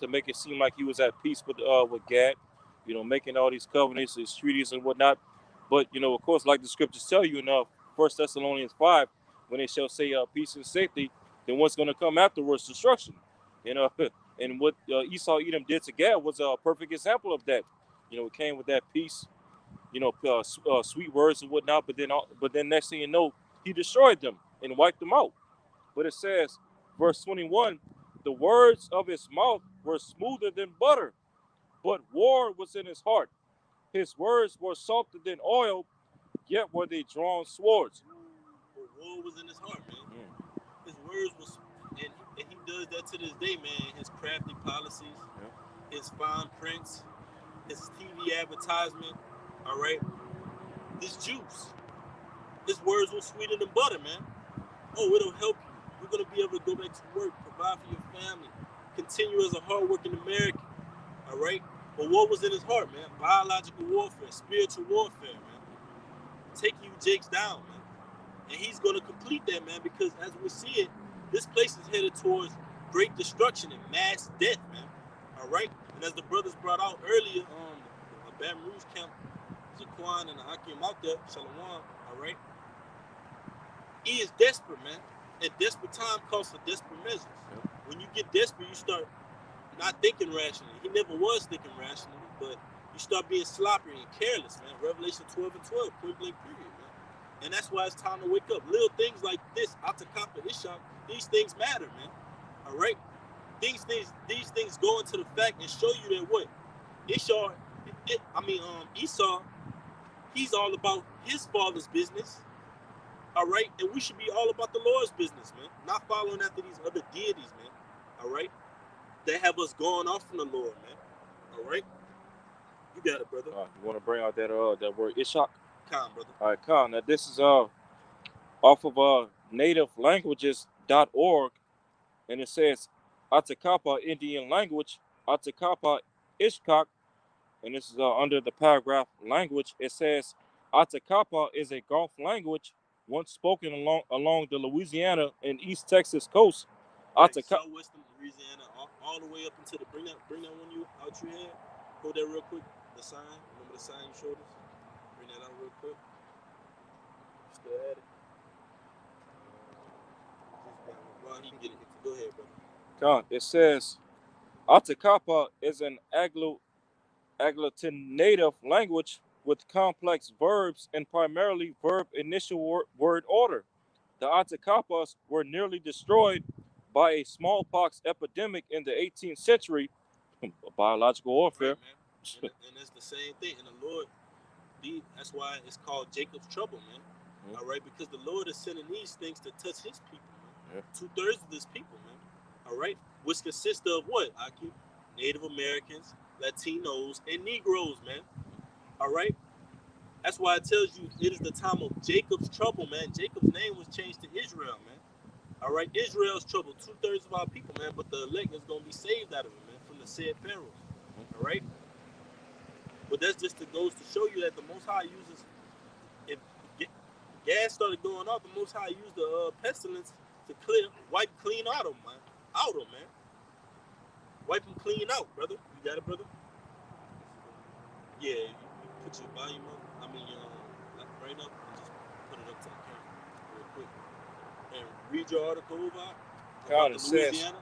to make it seem like he was at peace with Gad, making all these covenants, his treaties and whatnot. But of course, like the scriptures tell you in 1 Thessalonians 5, when they shall say peace and safety, then what's going to come afterwards? Destruction. You know, and what Esau Edom did to Gad was a perfect example of that. It came with that peace, sweet words and whatnot. But then next thing you know, he destroyed them and wiped them out. But it says, verse 21, the words of his mouth were smoother than butter, but war was in his heart. His words were softer than oil, yet were they drawn swords. But war was in his heart, man. His words was, and he does that to this day, man. His crafty policies, his fine prints, his TV advertisement, all right? His juice. His words were sweeter than butter, man. Oh, it'll help you. You're going to be able to go back to work, provide for your family, continue as a hardworking American, all right? But what was in his heart, man? Biological warfare, spiritual warfare, man. Taking you jakes down, man. And he's going to complete that, man, because as we see it, this place is headed towards great destruction and mass death, man. All right? And as the brothers brought out earlier, the Baton Rouge camp, Jaquan and the Hakim out there, Shalom, all right? He is desperate, man. And desperate time calls for desperate measures. Yep. When you get desperate, you start not thinking rationally. He never was thinking rationally, but you start being sloppy and careless, man. Revelation 12 and 12, point blank period, man. And that's why it's time to wake up. Little things like this, Atakapa, Ishak, these things matter, man. All right? These things go into the fact and show you that what? Esau, he's all about his father's business. All right? And we should be all about the Lord's business, man. Not following after these other deities, man. All right? That have us going off from the Lord, man. All right? You got it, brother. You want to bring out that word Ishak? Khan, brother. All right, Khan. Now, this is off of nativelanguages.org, and it says Atakapa Indian language, Atakapa Ishkak, and this is under the paragraph language. It says Atakapa is a Gulf language once spoken along the Louisiana and East Texas coast. Like southwestern Louisiana, all the way up into the bring that one you out your head. Hold that real quick. The sign. Remember the sign you showed us? Bring that out real quick. Still at it. Well, he can get it. Go ahead, brother. It says Atakapa is an agglutinative language with complex verbs and primarily verb initial word order. The Atakapas were nearly destroyed by a smallpox epidemic in the 18th century. Biological warfare. Right, man. And it's the same thing. And the Lord, that's why it's called Jacob's trouble, man. Mm-hmm. All right, because the Lord is sending these things to touch his people, man. Yeah. 2/3 of this people, man. All right, which consists of what? Aki? Native Americans, Latinos, and Negroes, man. All right? That's why it tells you it is the time of Jacob's trouble, man. Jacob's name was changed to Israel, man. All right? Israel's trouble, 2/3 of our people, man. But the elect is going to be saved out of it, man, from the said pharaohs. All right? But that's just goes to show you that the Most High uses, if gas started going off, the Most High used the pestilence to wipe clean out of them, man. Wipe them clean out, brother. You got it, brother? Yeah, you put your volume up. Right up and just put it up to the camera real quick. And read your article about it says,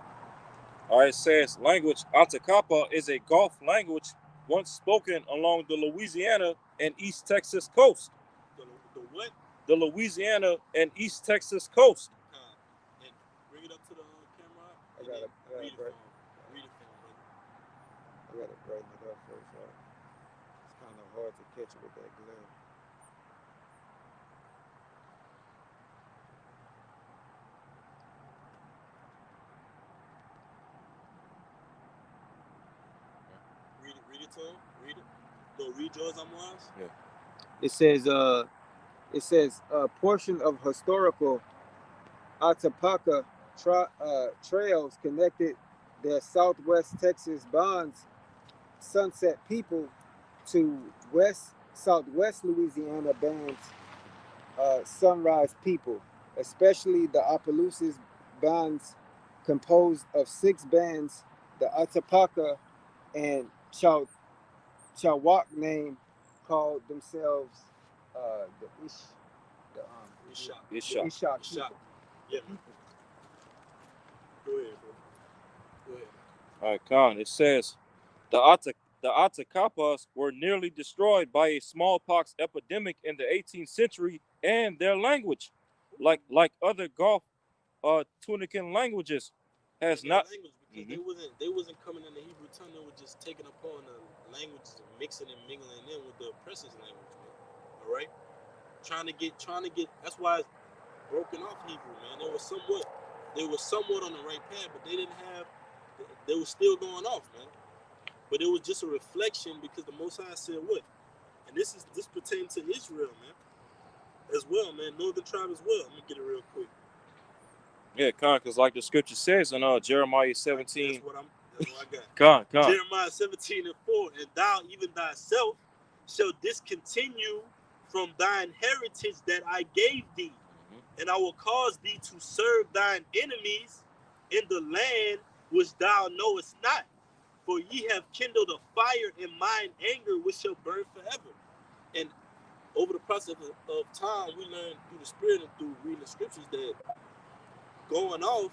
it says language Atakapa is a Gulf language once spoken along the Louisiana and East Texas coast. The what? The Louisiana and East Texas coast. And bring it up to the camera. I got it. Read it for him. I gotta brighten it up first, right? It's kind of hard to catch it with that glare. Read it to him. Read it. Go read yours, Amwaz. Yeah. It says a portion of historical Atapaka trails connected their Southwest Texas bonds Sunset people to Southwest Louisiana bands Sunrise people. especially the Opelousas bands composed of 6 bands, the Atapaka and Chawak name called themselves the Ish, Ishak. It's the shot. Ishak Ishak. people. Yeah, man. Go ahead, bro. Go ahead. All right, Khan. It says the Atacapas were nearly destroyed by a smallpox epidemic in the 18th century, and their language, like other Gulf Tunican languages, has Their not. language, because Mhm. they wasn't coming in the Hebrew tongue. They were just taking upon the languages and mixing and mingling in with the oppressor's language, man. All right, trying to get. That's why it's broken off Hebrew, man. They were somewhat on the right path, but they didn't have. They were still going off, man. But it was just a reflection because the Most High said what, and this pertains to Israel, man, as well, man. Northern tribe as well. Let me get it real quick. Yeah, Khan, because like the scripture says in Jeremiah 17. That's what I got. Khan. Jeremiah 17:4, and thou even thyself shall discontinue from thine heritage that I gave thee, and I will cause thee to serve thine enemies in the land which thou knowest not. For ye have kindled a fire in mine anger, which shall burn forever. And over the process of time, we learn through the Spirit and through reading the scriptures that going off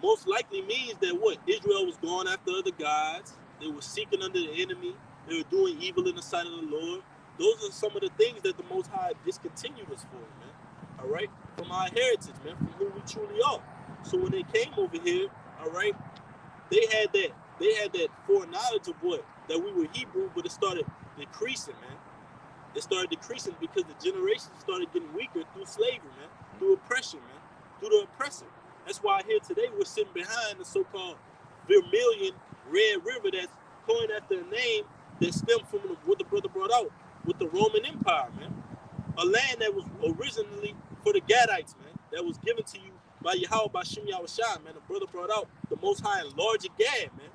most likely means that what? Israel was going after other gods. They were seeking under the enemy. They were doing evil in the sight of the Lord. Those are some of the things that the Most High discontinued us for, man. All right? From our heritage, man, from who we truly are. So when they came over here, all right, they had that foreknowledge of what? That we were Hebrew, but it started decreasing, man. It started decreasing because the generations started getting weaker through slavery, man, through oppression, man, through the oppressor. That's why here today we're sitting behind the so-called Vermilion Red River that's coined after a name that stemmed from what the brother brought out with the Roman Empire, man. A land that was originally for the Gadites, man, that was given to you by Yahweh Bashim Yahushua, man. The brother brought out the Most High enlarged Gad, man.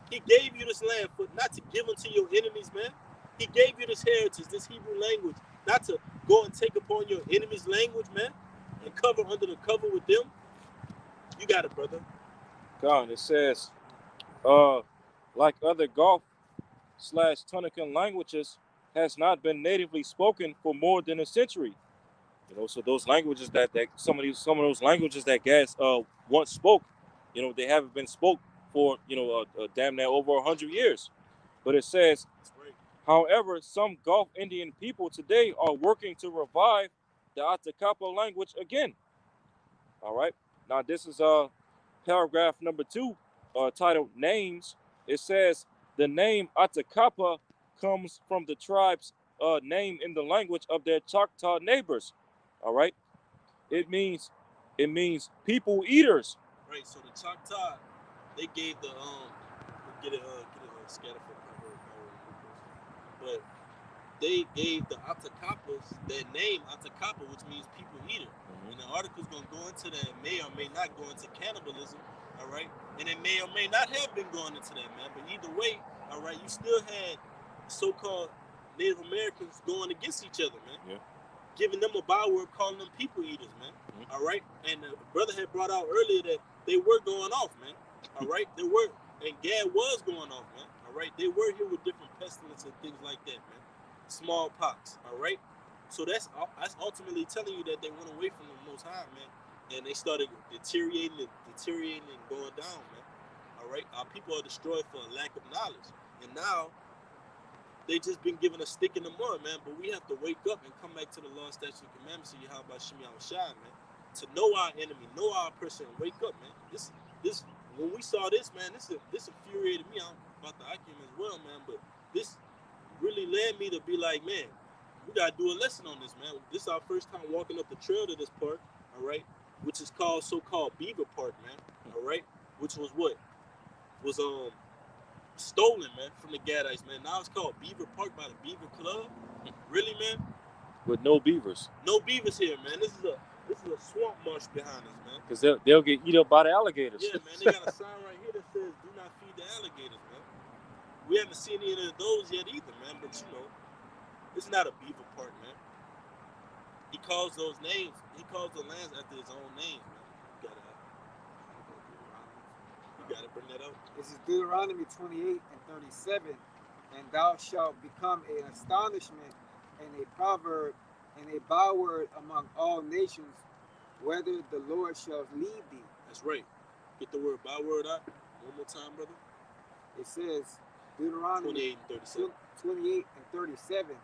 He gave you this land for not to give unto your enemies, man. He gave you this heritage, this Hebrew language, not to go and take upon your enemy's language, man, and cover under the cover with them. You got it, brother. Khan. It says like other Gulf/Tunican languages, has not been natively spoken for more than a century. So those languages that some of those languages that Gad once spoke, they haven't been spoke for damn near over 100 years. But it says, Right. however, some Gulf Indian people today are working to revive the Atacapa language again. All right. Now this is paragraph number 2, titled Names. It says the name Atacapa comes from the tribe's name in the language of their Choctaw neighbors. All right. It means people eaters. Right. So the Choctaw, they gave the get it scattered for power, but they gave the Atacapas that name Atacapa, which means people eater. And the article's gonna go into that. It may or may not go into cannibalism, all right? And it may or may not have been going into that, man. But either way, all right, you still had so-called Native Americans going against each other, man. Yeah. Giving them a byword, calling them people eaters, man. All right? And the brother had brought out earlier that they were going off, man. All right? They were, and Gad was going off, man. All right? They were here with different pestilence and things like that, man. Smallpox, all right? So that's ultimately telling you that they went away from the Most High, man, and they started deteriorating and going down, man. All right, our people are destroyed for a lack of knowledge, and now they just been given a stick in the mud, man. But we have to wake up and come back to the law, statutes, and commandments of Yahweh Shem Yahushua, man, to know our enemy, know our oppressor, and wake up, man. This when we saw this, man, this infuriated me. I'm about the Akim as well, man, but this really led me to be like, man, we gotta do a lesson on this, man. This is our first time walking up the trail to this park, all right, which is called so-called Beaver Park, man, all right, which was what was stolen, man, from the Gadites, man. Now it's called Beaver Park by the Beaver Club. Really, man? With no beavers. No beavers here, man. This is a swamp marsh behind us, man. Because they'll get eaten up by the alligators. Yeah, man. They got a sign right here that says "Do not feed the alligators," man. We haven't seen any of those yet either, man. But it's not a beaver park, man. He calls those names. He calls the lands after his own name, man. You gotta bring that up. This is Deuteronomy 28 and 37. And thou shalt become an astonishment and a proverb and a byword among all nations, whether the Lord shall lead thee. That's right. Get the word byword out one more time, brother. It says, Deuteronomy 28 and 37. 28 and 37.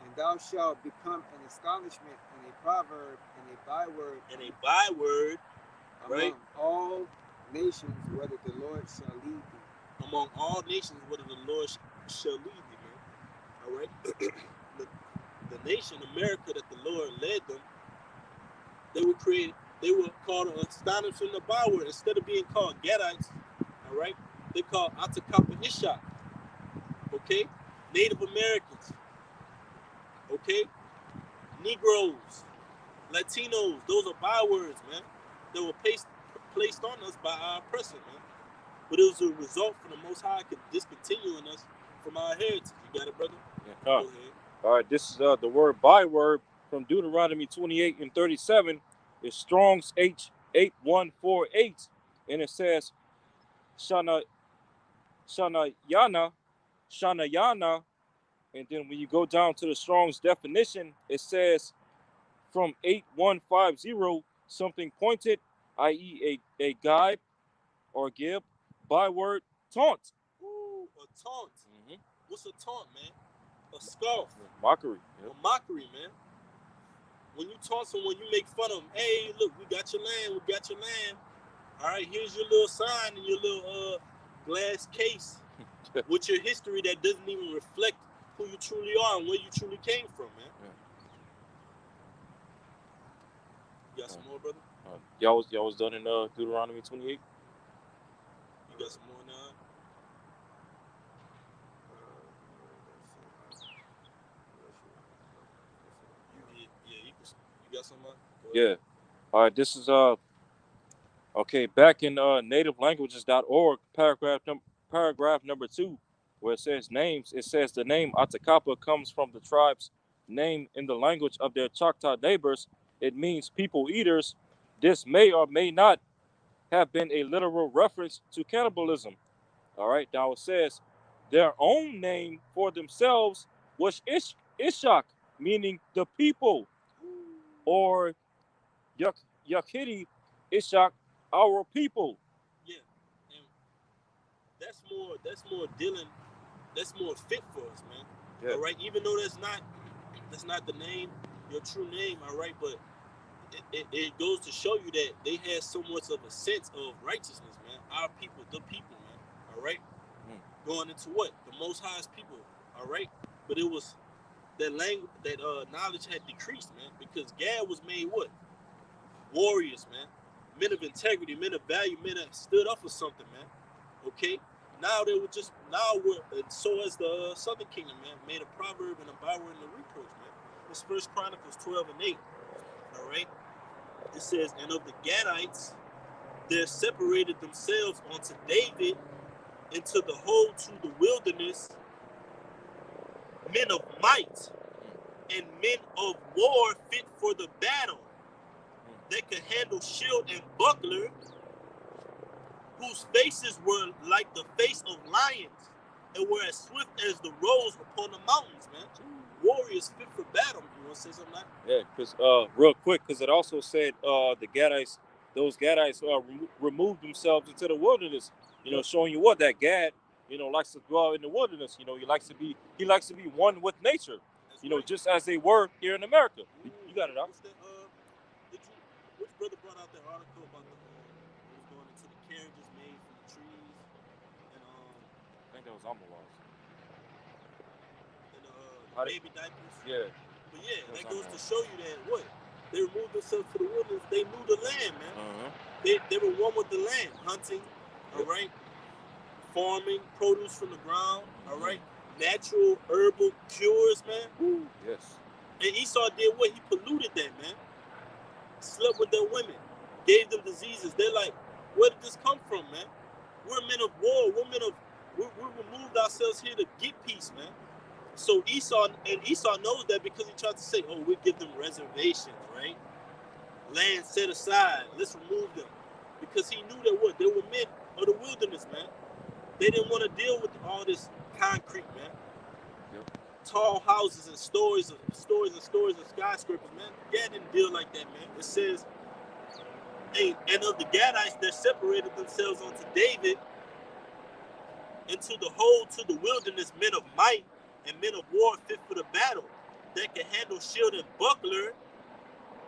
And thou shalt become an astonishment and a proverb and a byword And a byword, among right? all nations, whether the Lord shall lead thee. Among all nations, whether the Lord shall lead thee, man. All right? the nation, America, that the Lord led them, they were called an astonishment and a byword. Instead of being called Gadites, all right, they called Atakapa Ishak. Okay? Native Americans. Okay? Negroes. Latinos. Those are bywords, man. That were placed on us by our oppressor, man. But it was a result for the Most High discontinuing us from our heritage. You got it, brother? Yeah. Go ahead. All right, this is the word byword from Deuteronomy 28 and 37. It's Strong's H8148. And it says, Shanayana. And then when you go down to the Strong's definition, it says from 8150, something pointed, i.e. a guide or give, byword, taunt. Ooh, a taunt. Mm-hmm. What's a taunt, man? A scoff. Mockery. Yep. A mockery, man. When you taunt someone, you make fun of them. Hey, look, we got your land. We got your land. All right, here's your little sign and your little glass case with your history that doesn't even reflect who you truly are and where you truly came from, man. Yeah. You got some more, brother? Y'all was done in Deuteronomy 28? You got some more now? You got some more? Yeah. All right, this is okay, back in nativelanguages.org, paragraph number 2, where it says names, it says the name Atakapa comes from the tribe's name in the language of their Choctaw neighbors. It means people eaters. This may or may not have been a literal reference to cannibalism. All right, now it says their own name for themselves was Ishak, meaning the people, or Yakiti Ishak, our people. Yeah, and that's more dealing, that's more fit for us, man. Yeah. All right, even though that's not the name, your true name, all right, but it goes to show you that they had so much of a sense of righteousness, man. Our people, the people, man. All right, going into what? The Most High's people, all right. But it was that language, that knowledge had decreased, man, because Gad was made what? Warriors, man. Men of integrity, men of value, men that stood up for something, man. Okay. Now so as the Southern Kingdom, man, made a proverb and a byword and a reproach, man. It's 1 Chronicles 12 and 8. All right. It says, and of the Gadites, there separated themselves unto David into the whole to the wilderness, men of might and men of war fit for the battle, that could handle shield and buckler, whose faces were like the face of lions, and were as swift as the roes upon the mountains, man. Warriors fit for battle. You want to say something like that? Yeah, because real quick, because it also said the Gadites, those Gadites removed themselves into the wilderness. You know, showing you what that Gad, likes to go out in the wilderness. He likes to be one with nature. That's right. Just as they were here in America. Ooh, you got it out. Which brother brought out that article about the was going into the carriages made from the trees, and I think that was Amawaz. And baby diapers. Yeah. But yeah, that goes to show you that what? They removed themselves to the wilderness. They knew the land, man. Uh-huh. They were one with the land, hunting, all right, farming produce from the ground, all right, natural herbal cures, man. Woo. Yes. And Esau did what? He polluted that, man. Slept with their women, gave them diseases. They're like, where did this come from, man? We're men of war. We removed ourselves here to get peace, man. So Esau knows that because he tried to say, oh, we give them reservations, right? Land set aside. Let's remove them. Because he knew that what? They were men of the wilderness, man. They didn't want to deal with all this concrete, man. Yep. Tall houses and stories of skyscrapers, man. Gad didn't deal like that, man. It says, hey, and of the Gadites that separated themselves unto David into the whole to the wilderness, men of might and men of war fit for the battle, that can handle shield and buckler.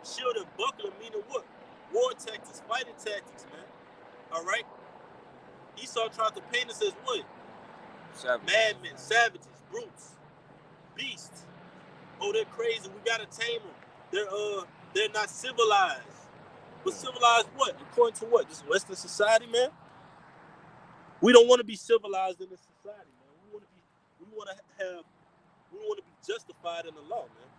Shield and buckler meaning what? War tactics, fighting tactics, man. All right. Esau tried to paint us as what? Madmen, savages, brutes, beasts. Oh, they're crazy. We gotta tame them. They're not civilized. But civilized what? According to what? This Western society, man. We don't want to be civilized in this society, man. We want to be justified in the law, man.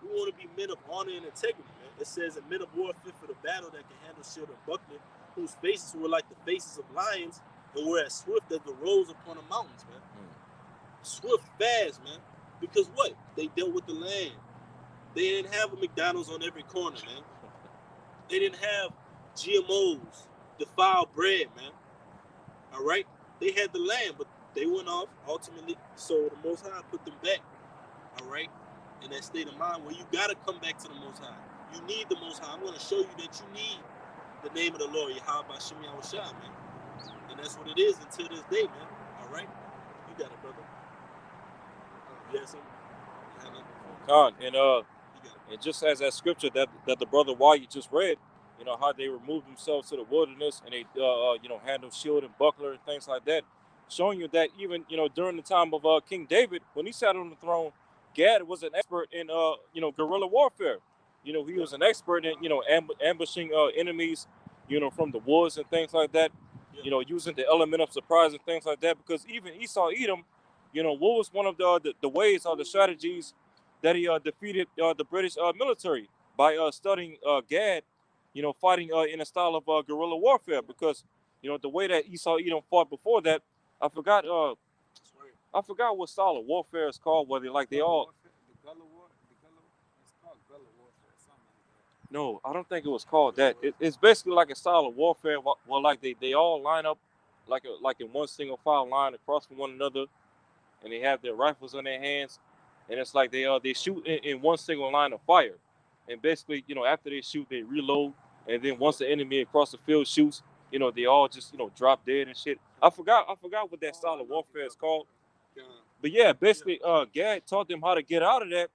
We want to be men of honor and integrity, man. It says, "And men of war fit for the battle that can handle shield and buckler, whose faces were like the faces of lions, and were as swift as the roes upon the mountains, man." Swift, fast, man. Because what? They dealt with the land. They didn't have a McDonald's on every corner, man. They didn't have GMOs, defiled bread, man. All right? They had the land, but they went off ultimately. So the Most High put them back, all right, in that state of mind where you got to come back to the Most High. You need the Most High. I'm going to show you that you need the name of the Lord, Yahweh Bashem Yahushua, man. And that's what it is until this day, man. All right? You got it, brother. Yes, sir. Khan, and just as that scripture that the brother Wyatt just read, you know, how they removed themselves to the wilderness and they, handled shield and buckler and things like that, showing you that even, you know, during the time of King David, when he sat on the throne, Gad was an expert in, guerrilla warfare. You know, he was an expert in, ambushing enemies, from the woods and things like that, using the element of surprise and things like that, because even Esau Edom, what was one of the ways or the strategies that he defeated the British military by studying Gad, fighting in a style of guerrilla warfare. Because the way that Esau Edom fought before that, I forgot what style of warfare is called. Whether they all. No, I don't think it was called that. It's basically like a style of warfare. Well, like they all line up like in one single file line across from one another, and they have their rifles in their hands, and it's like they shoot in one single line of fire, and basically after they shoot they reload, and then once the enemy across the field shoots, they all just drop dead and shit. I forgot what that style of warfare is called, but yeah, basically Gad taught them how to get out of that,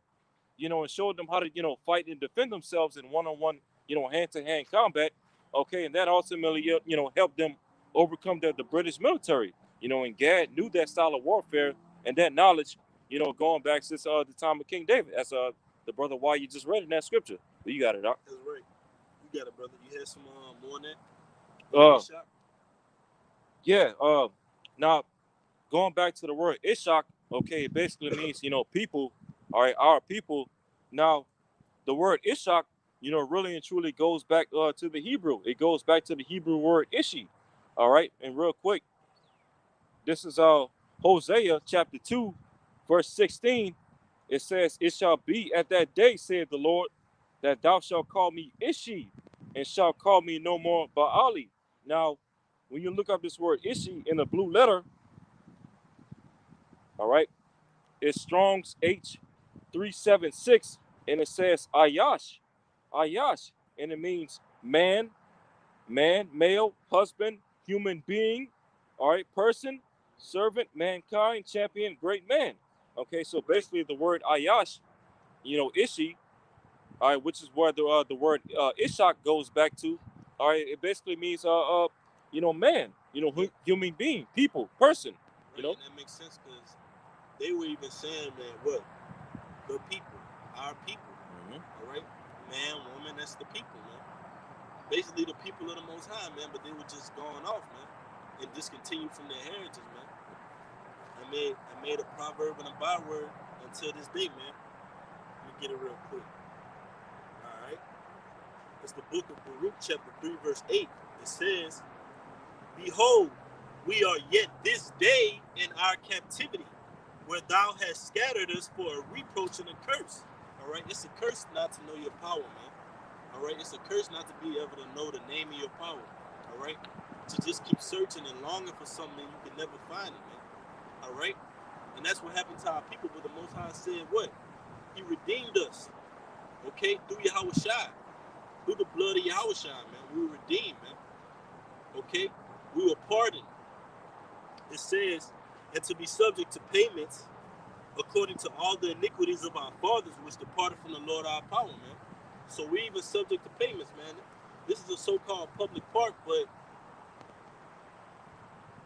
and showed them how to fight and defend themselves in one-on-one, hand-to-hand combat. Okay, and that ultimately helped them overcome the British military. And Gad knew that style of warfare and that knowledge, going back since the time of King David, as the brother why you just read in that scripture. But you got it, Doc. That's right. You got it, brother. You had some more on that? Yeah. Now going back to the word Ishak, okay, it basically means people. All right, our people. Now the word Ishak, really and truly goes back to the Hebrew. It goes back to the Hebrew word Ishi. All right, and real quick, this is Hosea chapter 2, verse 16. It says, "It shall be at that day, saith the Lord, that thou shalt call me Ishi, and shalt call me no more Baali." Now, when you look up this word Ishi in the blue letter, all right, it's Strong's H376, and it says Ayash, and it means man, male, husband, human being, all right, person, servant, mankind, champion, great man. Okay, so basically the word Ayash, Ishi, all right, which is where the word Ishak goes back to. All right, it basically means man, human being, people, person. Right, and that makes sense because they were even saying that what the people, our people, all right, man, woman, that's the people, man. Basically the people of the Most High, man, but they were just going off, man, and discontinued from their heritage, man. I made a proverb and a byword until this day, man. Let me get it real quick. All right. It's the book of Baruch, chapter 3, verse 8. It says, "Behold, we are yet this day in our captivity, where thou hast scattered us for a reproach and a curse. All right, it's a curse not to know your power, man. All right, it's a curse not to be able to know the name of your power. All right, to just keep searching and longing for something you can never find it, man. All right, and that's what happened to our people. But the Most High said, what? He redeemed us. Okay, through Yahweh Shai, through the blood of Yahweh Shai, man. We were redeemed, man. Okay, we were pardoned. It says, and to be subject to payments according to all the iniquities of our fathers, which departed from the Lord our power, man. So we even subject to payments, man. This is a so-called public park, but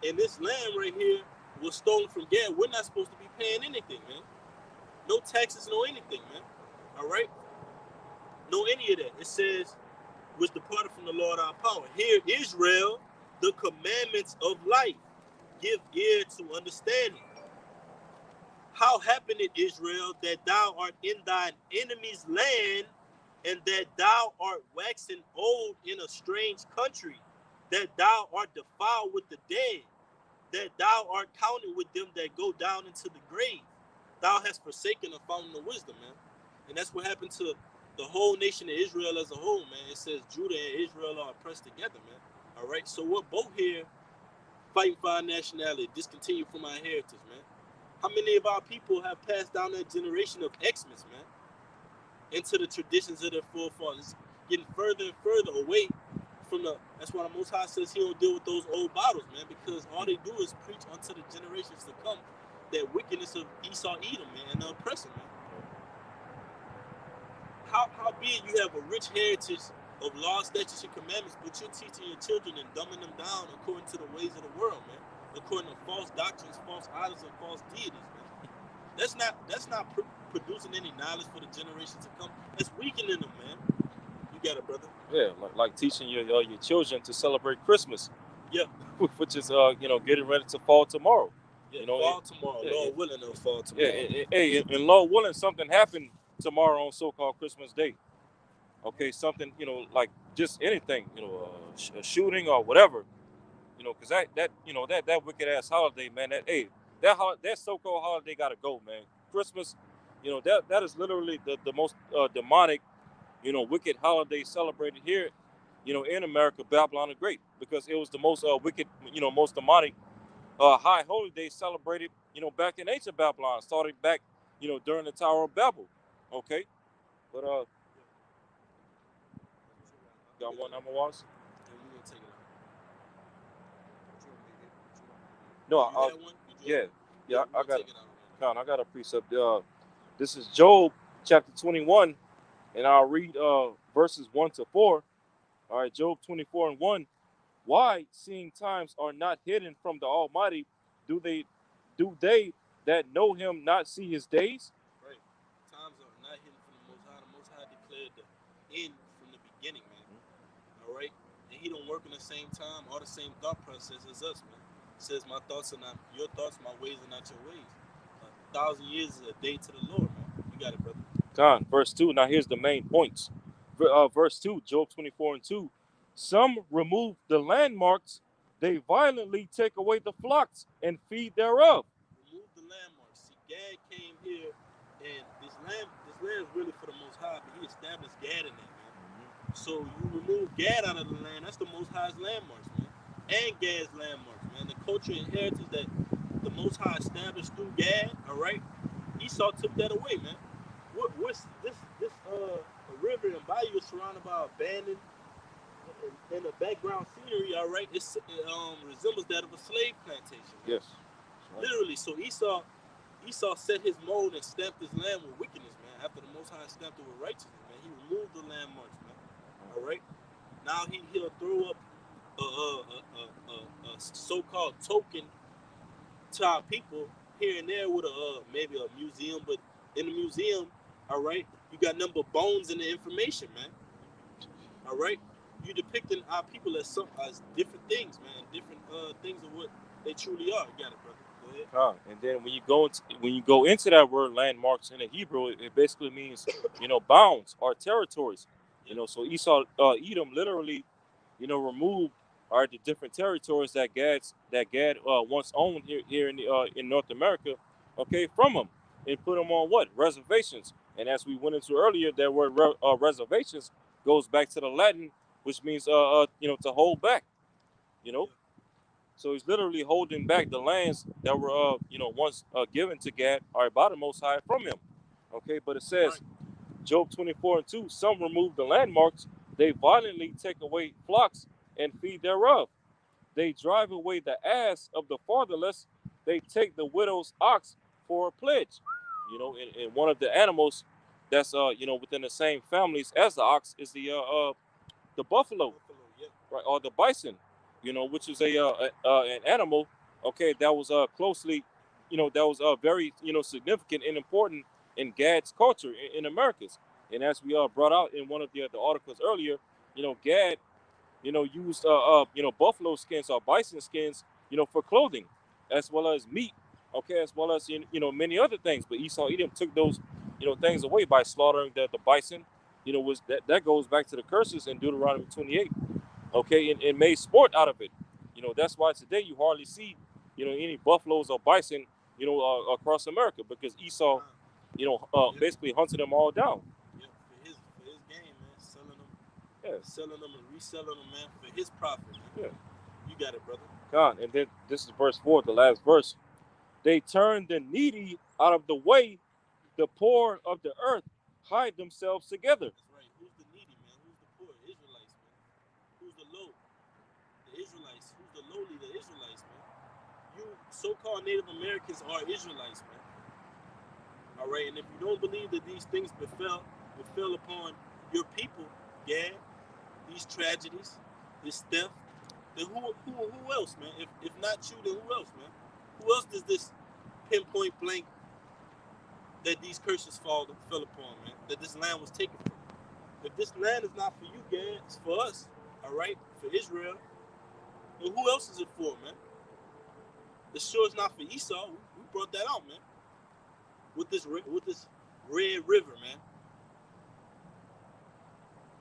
in this land right here was stolen from Gad. We're not supposed to be paying anything, man. No taxes, no anything, man. All right? No any of that. It says, which departed from the Lord our power. Hear, Israel, the commandments of life. Give ear to understanding. How happened it, Israel, that thou art in thine enemy's land, and that thou art waxen old in a strange country, that thou art defiled with the dead, that thou art counted with them that go down into the grave. Thou hast forsaken the fountain of wisdom, man. And that's what happened to the whole nation of Israel as a whole, man. It says Judah and Israel are oppressed together, man. All right, so we're both here fighting for our nationality, discontinue from our heritage, man. How many of our people have passed down that generation of Xmas, man, into the traditions of their forefathers, getting further and further away from the. That's why the Most High says He don't deal with those old bottles, man, because all they do is preach unto the generations to come that wickedness of Esau, Edom, man, and the oppressor, man. How be it you have a rich heritage of law, statutes, and commandments, but you're teaching your children and dumbing them down according to the ways of the world, man, according to false doctrines, false idols, and false deities, man. That's not producing any knowledge for the generations to come. That's weakening them, man. You got it, brother. Yeah, like teaching your children to celebrate Christmas. Yeah. Which is getting ready to fall tomorrow. Yeah, fall tomorrow. Yeah, Lord willing, it'll fall tomorrow. Yeah, hey, and Lord willing, something happened tomorrow on so-called Christmas Day. Okay, something like just anything, a shooting or whatever. Because that wicked ass holiday, man. That so-called holiday gotta go, man. Christmas, that is literally the most demonic, wicked holiday celebrated here, in America, Babylon the Great, because it was the most wicked, most demonic high holy day celebrated, back in ancient Babylon, starting back, during the Tower of Babel. Okay, but got one number was? No, I got it. I got a precept. This is Job chapter 21, and I'll read verses 1 to 4. All right, Job 24 and 1. Why, seeing times are not hidden from the Almighty, do they that know Him not see His days? Right. Times are not hidden from the Most High. The Most High declared the end from the beginning, man. All right, and He don't work in the same time or the same thought process as us, man. It says, "My thoughts are not your thoughts, my ways are not your ways." 1,000 years is a day to the Lord, man. You got it, brother. God, verse 2. Now here's the main points. Verse 2, Job 24 and 2. Some remove the landmarks, they violently take away the flocks and feed thereof. Remove the landmarks. See, Gad came here, and this land is really for the Most High, but He established Gad in there, man. So you remove Gad out of the land, that's the Most High's landmarks, man. And Gad's landmarks, man. The culture and heritage that the Most High established through Gad, all right? Esau took that away, man. What's this river and bayou is surrounded by abandoned and the background scenery, all right, it resembles that of a slave plantation. Man. Yes. Right. Literally, so Esau set his mold and stamped his land with wickedness, man. After the Most High stamped it with righteousness, man. He removed the landmarks, man. All right. Now he'll throw up a so-called token to our people here and there with maybe a museum, but in the museum, all right, you got number of bones in the information, man. All right, you depicting our people as different things, man, different things of what they truly are. You got it, brother. Go ahead. And then when you go into that word landmarks in the Hebrew, it basically means bounds or territories. So Esau, Edom, literally, removed the different territories that Gad once owned here in North America, okay, from them and put them on what? Reservations. And as we went into earlier, that word reservations goes back to the Latin, which means to hold back. You know, so he's literally holding back the lands that were once given to Gad, or by the Most High, from him. Okay, but it says Job 24:2, some remove the landmarks, they violently take away flocks and feed thereof. They drive away the ass of the fatherless, they take the widow's ox for a pledge. And one of the animals that's within the same families as the ox is the buffalo, Yeah. right, or the bison, which is an animal, okay, that was closely, that was very significant and important in Gad's culture in Americas. And as we brought out in one of the articles earlier, Gad, used buffalo skins or bison skins, for clothing, as well as meat, okay, as well as many other things. But Esau Edom took those things away by slaughtering the bison. Was that goes back to the curses in Deuteronomy 28, okay, and made sport out of it. That's why today you hardly see any buffaloes or bison across America, because Esau basically hunted them all down. Yeah, for his game, man, Yeah. selling them and reselling them, man, for his profit, man. Yeah. You got it, brother. God, and then this is verse 4, the last verse. They turn the needy out of the way, the poor of the earth hide themselves together. That's right. Who's the needy, man? Who's the poor? Israelites, man. Who's the low? The Israelites. Who's the lowly? The Israelites, man. You so-called Native Americans are Israelites, man. All right, and if you don't believe that these things befell upon your people, yeah, these tragedies, this theft, then who else, man? If not you, then who else, man? Who else does this pinpoint blank that these curses fell upon, man? That this land was taken from? If this land is not for you, Gad, it's for us. All right, for Israel. Then who else is it for, man? The sure it's not for Esau. We brought that out, man. With this Red River, man.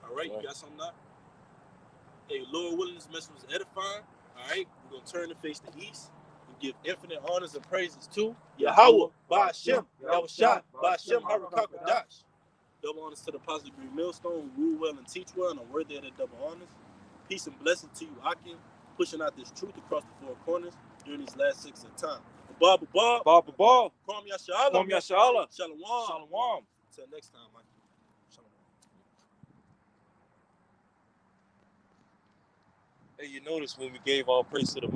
All right, you got something now? Hey, Lord willing, this message was edifying. All right, we're going to turn and face the east and give infinite honors and praises to Yahweh, Ba'ashem, Yahushua, Ba'ashem, Harakakadash. Double honors to the Apostle Green Millstone, who rule well and teach well, and are worthy of the double honors. Peace and blessing to you, Akim, pushing out this truth across the four corners during these last 6 of time. Bob, Kwam Yashala, Yashala. Shalom. Shalom. Until next time, Akim. Shalom. Hey, you notice when we gave all praise to the